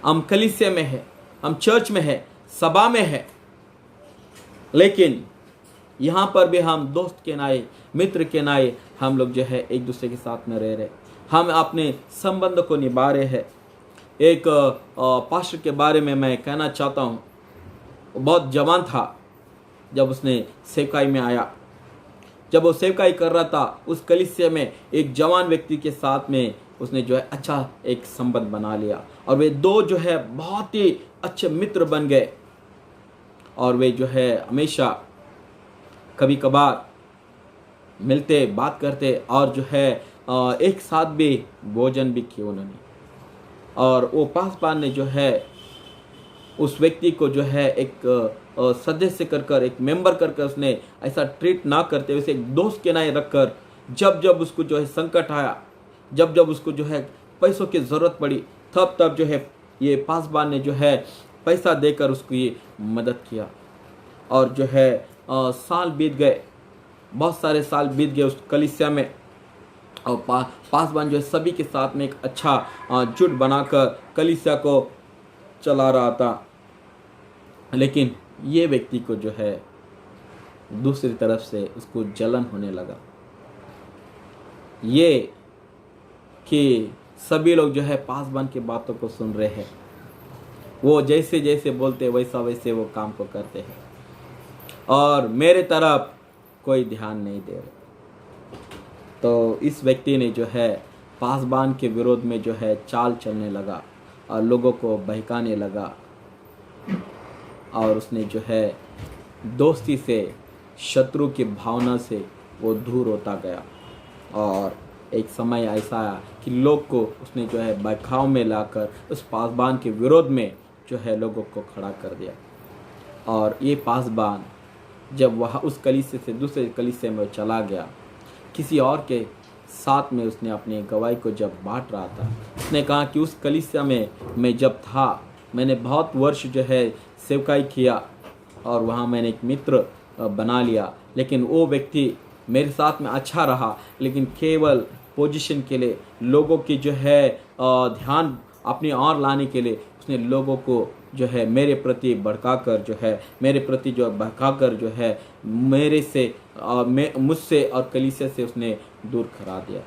हम कलीसिया में है, हम चर्च में है, सभा में है, लेकिन यहाँ पर भी हम दोस्त के नाते, मित्र के नाते हम लोग जो है एक दूसरे के साथ में रह रहे, हम अपने संबंध को निभा रहे हैं। एक पास्टर के बारे में मैं कहना चाहता हूँ, बहुत जवान था जब उसने सेवकाई में आया। जब वो सेवकाई कर रहा था उस कलीसिया में एक जवान व्यक्ति के साथ में उसने जो है अच्छा एक संबंध बना लिया, और वे दो जो है बहुत ही अच्छे मित्र बन गए, और वे जो है हमेशा कभी कभार मिलते, बात करते, और जो है एक साथ भी भोजन भी किया उन्होंने। और वो पासवान ने जो है उस व्यक्ति को जो है एक सदस्य कर कर, एक मेंबर कर कर उसने ऐसा ट्रीट ना करते हुए एक दोस्त के नाते रख कर, जब जब उसको जो है संकट आया, जब जब उसको जो है पैसों की ज़रूरत पड़ी, तब तब जो है ये पासवान ने जो है पैसा देकर उसको ये मदद किया। और जो है साल बीत गए, बहुत सारे साल बीत गए उस कलीसिया में, और पासवान जो है सभी के साथ में एक अच्छा जुट बनाकर कलीसिया को चला रहा था। लेकिन ये व्यक्ति को जो है दूसरी तरफ से उसको जलन होने लगा, ये कि सभी लोग जो है पासवान की बातों को सुन रहे हैं, वो जैसे जैसे बोलते वैसा वैसे वो काम को करते हैं, और मेरे तरफ कोई ध्यान नहीं दे रहे। तो इस व्यक्ति ने जो है पासवान के विरोध में जो है चाल चलने लगा और लोगों को बहकाने लगा, और उसने जो है दोस्ती से शत्रु की भावना से वो दूर होता गया। और एक समय ऐसा आया कि लोग को उसने जो है बहकाव में लाकर उस पासवान के विरोध में जो है लोगों को खड़ा कर दिया। और ये पासवान जब वह उस कलीसिया से दूसरे कलीसिया में चला गया, किसी और के साथ में उसने अपनी गवाही को जब बांट रहा था, उसने कहा कि उस कलीसिया में मैं जब था, मैंने बहुत वर्ष जो है सेवकाई किया, और वहाँ मैंने एक मित्र बना लिया, लेकिन वो व्यक्ति मेरे साथ में अच्छा रहा, लेकिन केवल पोजीशन के लिए, लोगों की जो है ध्यान अपनी ओर लाने के लिए उसने लोगों को जो है मेरे प्रति भड़काकर जो है मेरे प्रति जो बहकाकर जो है मेरे से मुझसे और कलीसिया से उसने दूर करा दिया।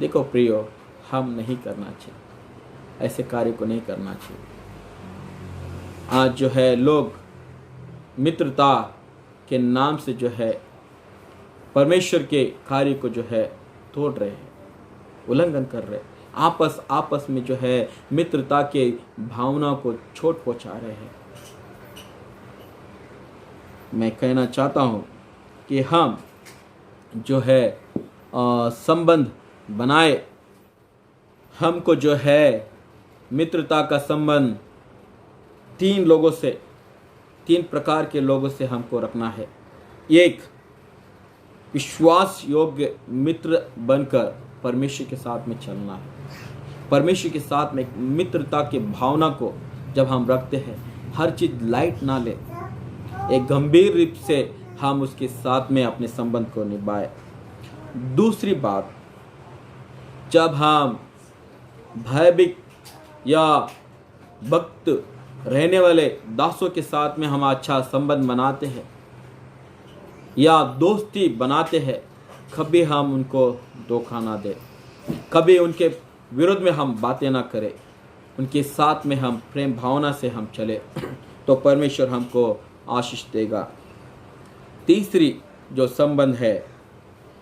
देखो प्रियो, हम नहीं करना चाहिए, ऐसे कार्य को नहीं करना चाहिए। आज जो है लोग मित्रता के नाम से जो है परमेश्वर के कार्य को जो है तोड़ रहे हैं, उल्लंघन कर रहे हैं, आपस में जो है मित्रता के भावना को चोट पहुंचा रहे हैं। मैं कहना चाहता हूं कि हम जो है संबंध बनाए। हमको जो है मित्रता का संबंध 3 प्रकार के लोगों से हमको रखना है। एक, विश्वास योग्य मित्र बनकर परमेश्वर के साथ में चलना है। परमेश्वर के साथ में एक मित्रता की भावना को जब हम रखते हैं, हर चीज़ लाइट ना ले, एक गंभीर रूप से हम उसके साथ में अपने संबंध को निभाए। दूसरी बात, जब हम भयभीत या भक्त रहने वाले दासों के साथ में हम अच्छा संबंध बनाते हैं या दोस्ती बनाते हैं, कभी हम उनको धोखा ना दें, कभी उनके विरोध में हम बातें ना करें, उनके साथ में हम प्रेम भावना से हम चले, तो परमेश्वर हमको आशीष देगा। तीसरी जो संबंध है,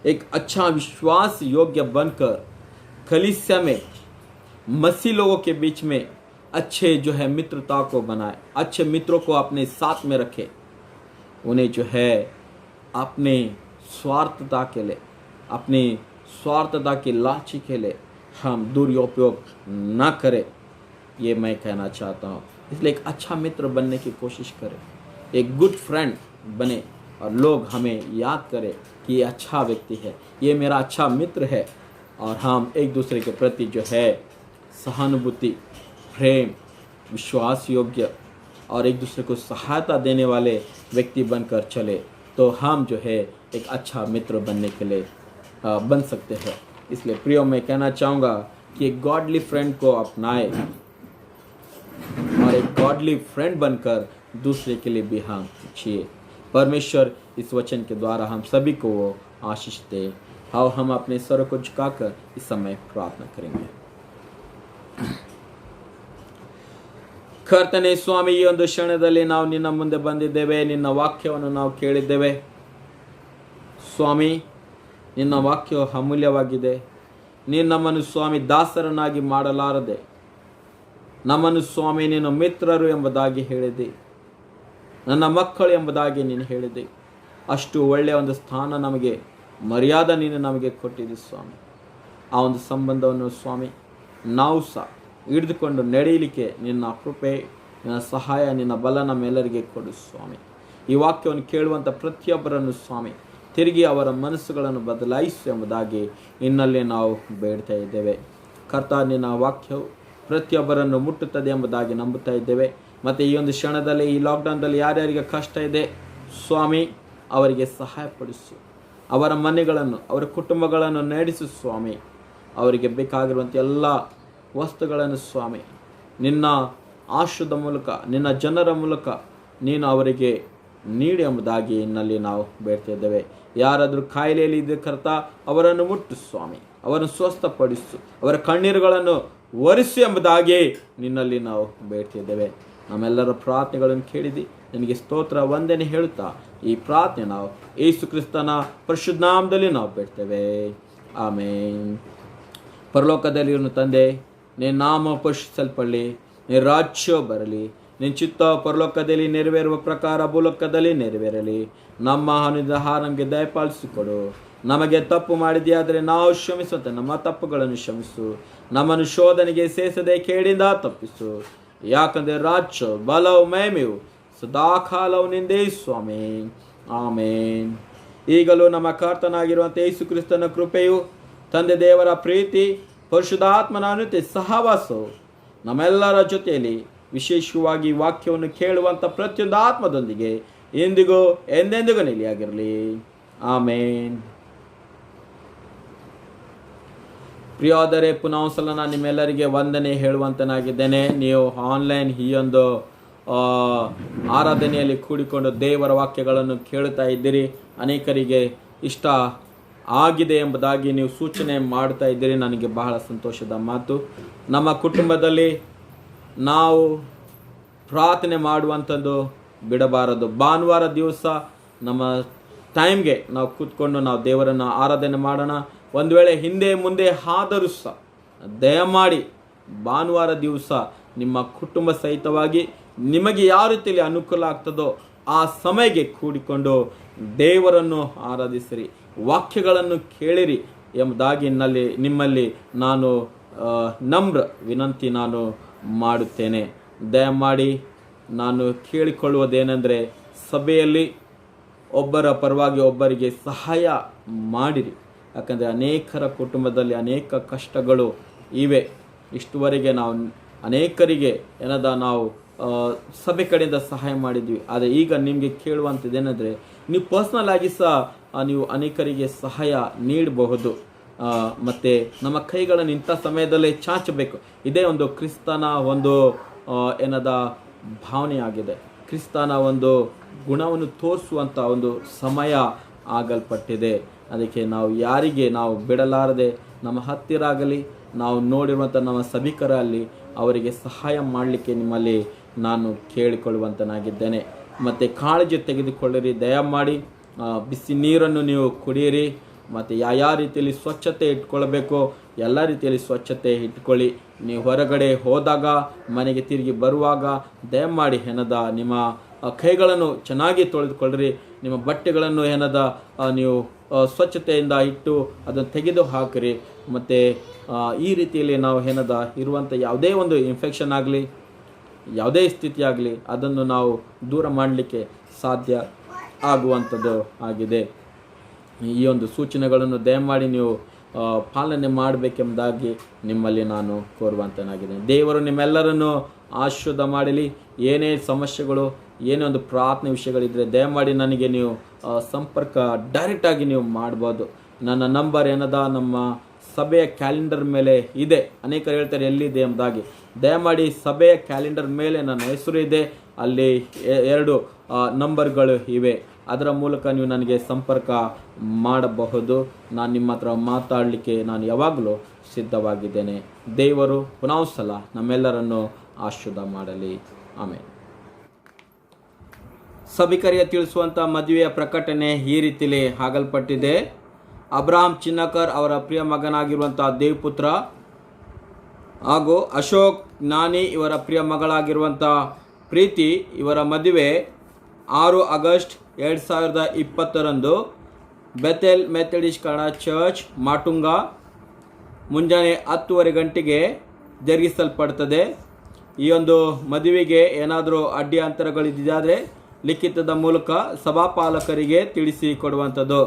एक अच्छा विश्वास योग्य बनकर कलीसिया में मसीह लोगों के बीच में अच्छे जो है मित्रता को बनाए, अच्छे मित्रों को अपने साथ में रखे, उन्हें जो है अपने स्वार्थता के लिए, अपनी स्वार्थता की लालची के लिए हम दुरुपयोग ना करें, ये मैं कहना चाहता हूँ। इसलिए एक अच्छा मित्र बनने की कोशिश करें, एक गुड फ्रेंड बने और लोग हमें याद करें कि ये अच्छा व्यक्ति है, ये मेरा अच्छा मित्र है, और हम एक दूसरे के प्रति जो है सहानुभूति, प्रेम, विश्वास योग्य और एक दूसरे को सहायता देने वाले व्यक्ति बनकर चले, तो हम जो है एक अच्छा मित्र बनने के लिए बन सकते हैं। इसलिए प्रियो, मैं कहना चाहूँगा कि एक गॉडली फ्रेंड को अपनाए और एक गॉडली फ्रेंड बनकर दूसरे के लिए भी हम जिए। परमेश्वर इस वचन के द्वारा हम सभी को वो आशीष दे। आओ हम अपने सर को झुकाकर इस समय प्रार्थना करेंगे। ಕರ್ತನೇ ಸ್ವಾಮಿ, ಈ ಒಂದು ಕ್ಷಣದಲ್ಲಿ ನಾವು ನಿನ್ನ ಮುಂದೆ ಬಂದಿದ್ದೇವೆ, ನಿನ್ನ ವಾಕ್ಯವನ್ನು ನಾವು ಕೇಳಿದ್ದೇವೆ ಸ್ವಾಮಿ. ನಿನ್ನ ವಾಕ್ಯವು ಅಮೂಲ್ಯವಾಗಿದೆ. ನೀನು ನಮ್ಮನ್ನು ಸ್ವಾಮಿ ದಾಸರನ್ನಾಗಿ ಮಾಡಲಾರದೆ, ನಮ್ಮನ್ನು ಸ್ವಾಮಿ ನೀನು ಮಿತ್ರರು ಎಂಬುದಾಗಿ ಹೇಳಿದೆ, ನನ್ನ ಮಕ್ಕಳು ಎಂಬುದಾಗಿ ನೀನು ಹೇಳಿದೆ. ಅಷ್ಟು ಒಳ್ಳೆಯ ಒಂದು ಸ್ಥಾನ ನಮಗೆ, ಮರ್ಯಾದೆ ನೀನು ನಮಗೆ ಕೊಟ್ಟಿದ್ದಿ ಸ್ವಾಮಿ. ಆ ಒಂದು ಸಂಬಂಧವನ್ನು ಸ್ವಾಮಿ ನಾವು ಸಹ ಹಿಡಿದುಕೊಂಡು ನಡೆಯಲಿಕ್ಕೆ ನಿನ್ನ ಕೃಪೆ, ನಿನ್ನ ಸಹಾಯ, ನಿನ್ನ ಬಲ ನಮ್ಮೆಲ್ಲರಿಗೆ ಕೊಡು ಸ್ವಾಮಿ. ಈ ವಾಕ್ಯವನ್ನು ಕೇಳುವಂಥ ಪ್ರತಿಯೊಬ್ಬರನ್ನು ಸ್ವಾಮಿ ತಿರುಗಿ ಅವರ ಮನಸ್ಸುಗಳನ್ನು ಬದಲಾಯಿಸು ಎಂಬುದಾಗಿ ಇನ್ನಲ್ಲೇ ನಾವು ಬೇಡ್ತಾ ಇದ್ದೇವೆ. ಕರ್ತ, ನಿನ್ನ ವಾಕ್ಯವು ಪ್ರತಿಯೊಬ್ಬರನ್ನು ಮುಟ್ಟುತ್ತದೆ ಎಂಬುದಾಗಿ ನಂಬುತ್ತಾ ಇದ್ದೇವೆ. ಮತ್ತು ಈ ಒಂದು ಕ್ಷಣದಲ್ಲಿ, ಈ ಲಾಕ್ಡೌನ್ದಲ್ಲಿ ಯಾರ್ಯಾರಿಗೆ ಕಷ್ಟ ಇದೆ ಸ್ವಾಮಿ, ಅವರಿಗೆ ಸಹಾಯಪಡಿಸು. ಅವರ ಮನೆಗಳನ್ನು, ಅವರ ಕುಟುಂಬಗಳನ್ನು ನಡೆಸು ಸ್ವಾಮಿ. ಅವರಿಗೆ ಬೇಕಾಗಿರುವಂಥ ಎಲ್ಲ ವಸ್ತುಗಳನ್ನು ಸ್ವಾಮಿ ನಿನ್ನ ಆಶೀರ್ವಾದ ಮೂಲಕ, ನಿನ್ನ ಜನರ ಮೂಲಕ ನೀನು ಅವರಿಗೆ ನೀಡಿ ಎಂಬುದಾಗಿ ಇನ್ನಲ್ಲಿ ನಾವು ಬೇಡ್ತಿದ್ದೇವೆ. ಯಾರಾದರೂ ಕಾಯಿಲೆಯಲ್ಲಿ ಇದ್ದ ಕರ್ತ, ಅವರನ್ನು ಮುಟ್ಟು ಸ್ವಾಮಿ, ಅವರನ್ನು ಸ್ವಸ್ಥಪಡಿಸು, ಅವರ ಕಣ್ಣೀರುಗಳನ್ನು ಒರೆಸು ಎಂಬುದಾಗಿ ನಿನ್ನಲ್ಲಿ ನಾವು ಬೇಡ್ತಿದ್ದೇವೆ. ನಮ್ಮೆಲ್ಲರ ಪ್ರಾರ್ಥನೆಗಳನ್ನು ಕೇಳಿದಿ, ನಿನಗೆ ಸ್ತೋತ್ರ ವಂದನೆ ಹೇಳುತ್ತಾ ಈ ಪ್ರಾರ್ಥನೆ ನಾವು ಯೇಸು ಕ್ರಿಸ್ತನ ಪರಿಶುದ್ಧ ನಾಮದಲ್ಲಿ ನಾವು ಬೇಡ್ತೇವೆ. ಆಮೇನ್. ಪರಲೋಕದಲ್ಲಿರುವ ತಂದೆ, ನಿನ್ನ ನಾಮ ಪರಿಶುದ್ಧಪಡಲಿ, ನಿನ್ನ ರಾಜ್ಯ ಬರಲಿ, ನಿನ್ನ ಚಿತ್ತ ಪರಲೋಕದಲ್ಲಿ ನೆರವೇರುವ ಪ್ರಕಾರ ಭೂಲೋಕದಲ್ಲಿ ನೆರವೇರಲಿ. ನಮ್ಮ ಅನುದಿನದ ಆಹಾರ ನಮಗೆ ದಯಪಾಲಿಸಿಕೊಡು. ನಮಗೆ ತಪ್ಪು ಮಾಡಿದೆಯಾದರೆ ನಾವು ಕ್ಷಮಿಸುವಂತೆ ನಮ್ಮ ತಪ್ಪುಗಳನ್ನು ಕ್ಷಮಿಸು. ನಮ್ಮನ್ನು ಶೋಧನೆಗೆ ಸೇರಿಸದೆ ಕೇಡಿಂದ ತಪ್ಪಿಸು. ಯಾಕಂದರೆ ರಾಜ್ಯ, ಬಲವು, ಮಹಿಮೆಯು ಸದಾಕಾಲವು ನಿಂದೇ ಸ್ವಾಮಿ. ಆಮೇನ್. ಈಗಲೂ ನಮ್ಮ ಕರ್ತನಾಗಿರುವಂಥ ಯೇಸು ಕ್ರಿಸ್ತನ ಕೃಪೆಯು, ತಂದೆ ದೇವರ ಪ್ರೀತಿ, ಪರಿಶುದ್ಧಾತ್ಮನ ಅನುತೆ ಸಹವಾಸವು ನಮ್ಮೆಲ್ಲರ ಜೊತೆಯಲ್ಲಿ, ವಿಶೇಷವಾಗಿ ವಾಕ್ಯವನ್ನು ಕೇಳುವಂಥ ಪ್ರತಿಯೊಂದು ಆತ್ಮದೊಂದಿಗೆ ಎಂದಿಗೂ ಎಂದೆಂದಿಗೂ ನೆಲೆಯಾಗಿರಲಿ. ಆಮೇನ್. ಪ್ರಿಯಾದರೆ, ಪುನಃ ಒಂದ್ಸಲ ನಾನು ನಿಮ್ಮೆಲ್ಲರಿಗೆ ವಂದನೆ ಹೇಳುವಂತನಾಗಿದ್ದೇನೆ. ನೀವು ಆನ್ಲೈನ್ ಈ ಒಂದು ಆರಾಧನೆಯಲ್ಲಿ ಕೂಡಿಕೊಂಡು ದೇವರ ವಾಕ್ಯಗಳನ್ನು ಕೇಳುತ್ತಾ ಇದ್ದೀರಿ. ಅನೇಕರಿಗೆ ಇಷ್ಟ ಆಗಿದೆ ಎಂಬುದಾಗಿ ನೀವು ಸೂಚನೆ ಮಾಡ್ತಾ ಇದ್ದೀರಿ. ನನಗೆ ಬಹಳ ಸಂತೋಷದ ಮಾತು. ನಮ್ಮ ಕುಟುಂಬದಲ್ಲಿ ನಾವು ಪ್ರಾರ್ಥನೆ ಮಾಡುವಂಥದ್ದು ಬಿಡಬಾರದು. ಭಾನುವಾರ ದಿವಸ ನಮ್ಮ ಟೈಮ್ಗೆ ನಾವು ಕೂತ್ಕೊಂಡು ನಾವು ದೇವರನ್ನು ಆರಾಧನೆ ಮಾಡೋಣ. ಒಂದು ವೇಳೆ ಹಿಂದೆ ಮುಂದೆ ಆದರೂ ಸಹ ದಯಮಾಡಿ ಭಾನುವಾರ ದಿವಸ ನಿಮ್ಮ ಕುಟುಂಬ ಸಹಿತವಾಗಿ ನಿಮಗೆ ಯಾವ ರೀತಿಯಲ್ಲಿ ಅನುಕೂಲ ಆಗ್ತದೋ ಆ ಸಮಯಕ್ಕೆ ಕೂಡಿಕೊಂಡು ದೇವರನ್ನು ಆರಾಧಿಸಿರಿ. ವಾಕ್ಯಗಳನ್ನು ಕೇಳಿರಿ ಎಂಬುದಾಗಿ ನಿಮ್ಮಲ್ಲಿ ನಾನು ನಮ್ರ ವಿನಂತಿ ನಾನು ಮಾಡುತ್ತೇನೆ. ದಯಮಾಡಿ ನಾನು ಕೇಳಿಕೊಳ್ಳುವುದೇನೆಂದರೆ, ಸಭೆಯಲ್ಲಿ ಒಬ್ಬರ ಪರವಾಗಿ ಒಬ್ಬರಿಗೆ ಸಹಾಯ ಮಾಡಿರಿ. ಯಾಕಂದರೆ ಅನೇಕರ ಕುಟುಂಬದಲ್ಲಿ ಅನೇಕ ಕಷ್ಟಗಳು ಇವೆ. ಇಷ್ಟುವರೆಗೆ ನಾವು ಅನೇಕರಿಗೆ ನಾವು ಸಭೆ ಕಡೆಯಿಂದ ಸಹಾಯ ಮಾಡಿದ್ವಿ. ಆದರೆ ಈಗ ನಿಮಗೆ ಕೇಳುವಂಥದ್ದೇನೆಂದರೆ, ನೀವು ಪರ್ಸ್ನಲ್ ಆಗಿ ಸಹ ನೀವು ಅನೇಕರಿಗೆ ಸಹಾಯ ನೀಡಬಹುದು. ಮತ್ತು ನಮ್ಮ ಕೈಗಳನ್ನು ಇಂಥ ಸಮಯದಲ್ಲೇ ಚಾಚಬೇಕು. ಇದೇ ಒಂದು ಕ್ರಿಸ್ತನ ಒಂದು ಭಾವನೆಯಾಗಿದೆ. ಕ್ರಿಸ್ತನ ಒಂದು ಗುಣವನ್ನು ತೋರಿಸುವಂಥ ಒಂದು ಸಮಯ ಆಗಲ್ಪಟ್ಟಿದೆ. ಅದಕ್ಕೆ ನಾವು ಯಾರಿಗೆ ನಾವು ಬಿಡಲಾರದೆ ನಮ್ಮ ಹತ್ತಿರ ಆಗಲಿ, ನಾವು ನೋಡಿರುವಂಥ ನಮ್ಮ ಸಭಿಕರಲ್ಲಿ ಅವರಿಗೆ ಸಹಾಯ ಮಾಡಲಿಕ್ಕೆ ನಿಮ್ಮಲ್ಲಿ ನಾನು ಕೇಳಿಕೊಳ್ಳುವಂತನಾಗಿದ್ದೇನೆ. ಮತ್ತು ಕಾಳಜಿ ತೆಗೆದುಕೊಳ್ಳಿರಿ. ದಯಮಾಡಿ ಬಿಸಿ ನೀರನ್ನು ನೀವು ಕುಡಿಯಿರಿ. ಮತ್ತು ಯಾವ ರೀತಿಯಲ್ಲಿ ಸ್ವಚ್ಛತೆ ಇಟ್ಕೊಳ್ಬೇಕು ಎಲ್ಲ ರೀತಿಯಲ್ಲಿ ಸ್ವಚ್ಛತೆ ಇಟ್ಕೊಳ್ಳಿ. ನೀವು ಹೊರಗಡೆ ಹೋದಾಗ, ಮನೆಗೆ ತಿರುಗಿ ಬರುವಾಗ ದಯಮಾಡಿ ನಿಮ್ಮ ಕೈಗಳನ್ನು ಚೆನ್ನಾಗಿ ತೊಳೆದುಕೊಳ್ಳ್ರಿ. ನಿಮ್ಮ ಬಟ್ಟೆಗಳನ್ನು ನೀವು ಸ್ವಚ್ಛತೆಯಿಂದ ಇಟ್ಟು ಅದನ್ನು ತೆಗೆದು ಹಾಕಿರಿ. ಮತ್ತು ಈ ರೀತಿಯಲ್ಲಿ ನಾವು ಇರುವಂಥ ಯಾವುದೇ ಒಂದು ಇನ್ಫೆಕ್ಷನ್ ಆಗಲಿ, ಯಾವುದೇ ಸ್ಥಿತಿ ಆಗಲಿ, ಅದನ್ನು ನಾವು ದೂರ ಮಾಡಲಿಕ್ಕೆ ಸಾಧ್ಯ ಆಗುವಂಥದ್ದು ಆಗಿದೆ. ಈ ಒಂದು ಸೂಚನೆಗಳನ್ನು ದಯಮಾಡಿ ನೀವು ಪಾಲನೆ ಮಾಡಬೇಕೆಂಬುದಾಗಿ ನಿಮ್ಮಲ್ಲಿ ನಾನು ಕೋರುವಂತನಾಗಿದ್ದೇನೆ. ದೇವರು ನಿಮ್ಮೆಲ್ಲರನ್ನು ಆಶೀರ್ವಾದ ಮಾಡಲಿ. ಏನೇ ಸಮಸ್ಯೆಗಳು, ಏನೇ ಒಂದು ಪ್ರಾರ್ಥನೆ ವಿಷಯಗಳಿದ್ದರೆ ದಯಮಾಡಿ ನನಗೆ ನೀವು ಸಂಪರ್ಕ ಡೈರೆಕ್ಟಾಗಿ ನೀವು ಮಾಡ್ಬೋದು. ನನ್ನ ನಂಬರ್ ನಮ್ಮ ಸಭೆಯ ಕ್ಯಾಲೆಂಡರ್ ಮೇಲೆ ಇದೆ. ಅನೇಕರು ಹೇಳ್ತಾರೆ ಎಲ್ಲಿದೆ ಎಂಬುದಾಗಿ. ದಯಮಾಡಿ ಸಭೆಯ ಕ್ಯಾಲೆಂಡರ್ ಮೇಲೆ ನನ್ನ ಹೆಸರು ಇದೆ. ಅಲ್ಲಿ 2 ನಂಬರ್ಗಳು ಇವೆ. ಅದರ ಮೂಲಕ ನೀವು ನನಗೆ ಸಂಪರ್ಕ ಮಾಡಬಹುದು. ನಾನು ನಿಮ್ಮ ಹತ್ರ ಮಾತಾಡಲಿಕ್ಕೆ ನಾನು ಯಾವಾಗಲೂ ಸಿದ್ಧವಾಗಿದ್ದೇನೆ. ದೇವರು ಪುನಃ ಸಲ ನಮ್ಮೆಲ್ಲರನ್ನು ಆಶೀರ್ವಾದ ಮಾಡಲಿ. ಆಮೇಲೆ ಸಭಿಕರಿಗೆ ತಿಳಿಸುವಂಥ ಮದುವೆಯ ಪ್ರಕಟಣೆ ಈ ರೀತಿಯಲ್ಲಿ ಆಗಲ್ಪಟ್ಟಿದೆ. ಅಬ್ರಹಾಂ ಚಿನ್ನಕರ್ ಅವರ ಪ್ರಿಯ ಮಗನಾಗಿರುವಂಥ ದೇವಪುತ್ರ ಹಾಗೂ ಅಶೋಕ್ ಜ್ಞಾನಿ ಇವರ ಪ್ರಿಯ ಮಗಳಾಗಿರುವಂಥ ಪ್ರೀತಿ ಇವರ ಮದುವೆ 6 August 2020 Bethell Methodist Kannada church ಮಾಟುಂಗ ಮುಂಜಾನೆ 10:30 ಗಂಟೆಗೆ ಜರುಗಿಸಲ್ಪಡ್ತದೆ. ಈ ಒಂದು ಮದುವೆಗೆ ಏನಾದರೂ ಅಡ್ಡಿಯಂತರಗಳಿದ್ದರೆ ಲಿಖಿತದ ಮೂಲಕ ಸಭಾಪಾಲಕರಿಗೆ ತಿಳಿಸಿಕೊಡುವಂಥದ್ದು.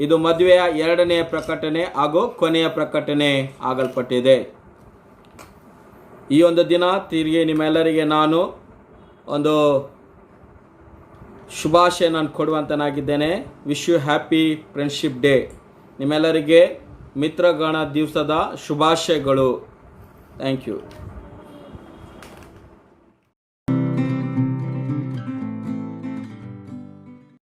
ಇದು ಮದುವೆಯ 2ನೇ ಪ್ರಕಟಣೆ ಹಾಗೂ ಕೊನೆಯ ಪ್ರಕಟಣೆ ಆಗಲ್ಪಟ್ಟಿದೆ. ಈ ಒಂದು ದಿನ ತಿರುಗಿ ನಿಮ್ಮೆಲ್ಲರಿಗೆ ನಾನು ಒಂದು ಶುಭಾಶಯ ನಾನು ಕೊಡುವಂತನಾಗಿದ್ದೇನೆ. Wish you happy friendship day. ನಿಮ್ಮೆಲ್ಲರಿಗೆ ಮಿತ್ರಗಣ ದಿವಸದ ಶುಭಾಶಯಗಳು. Thank you.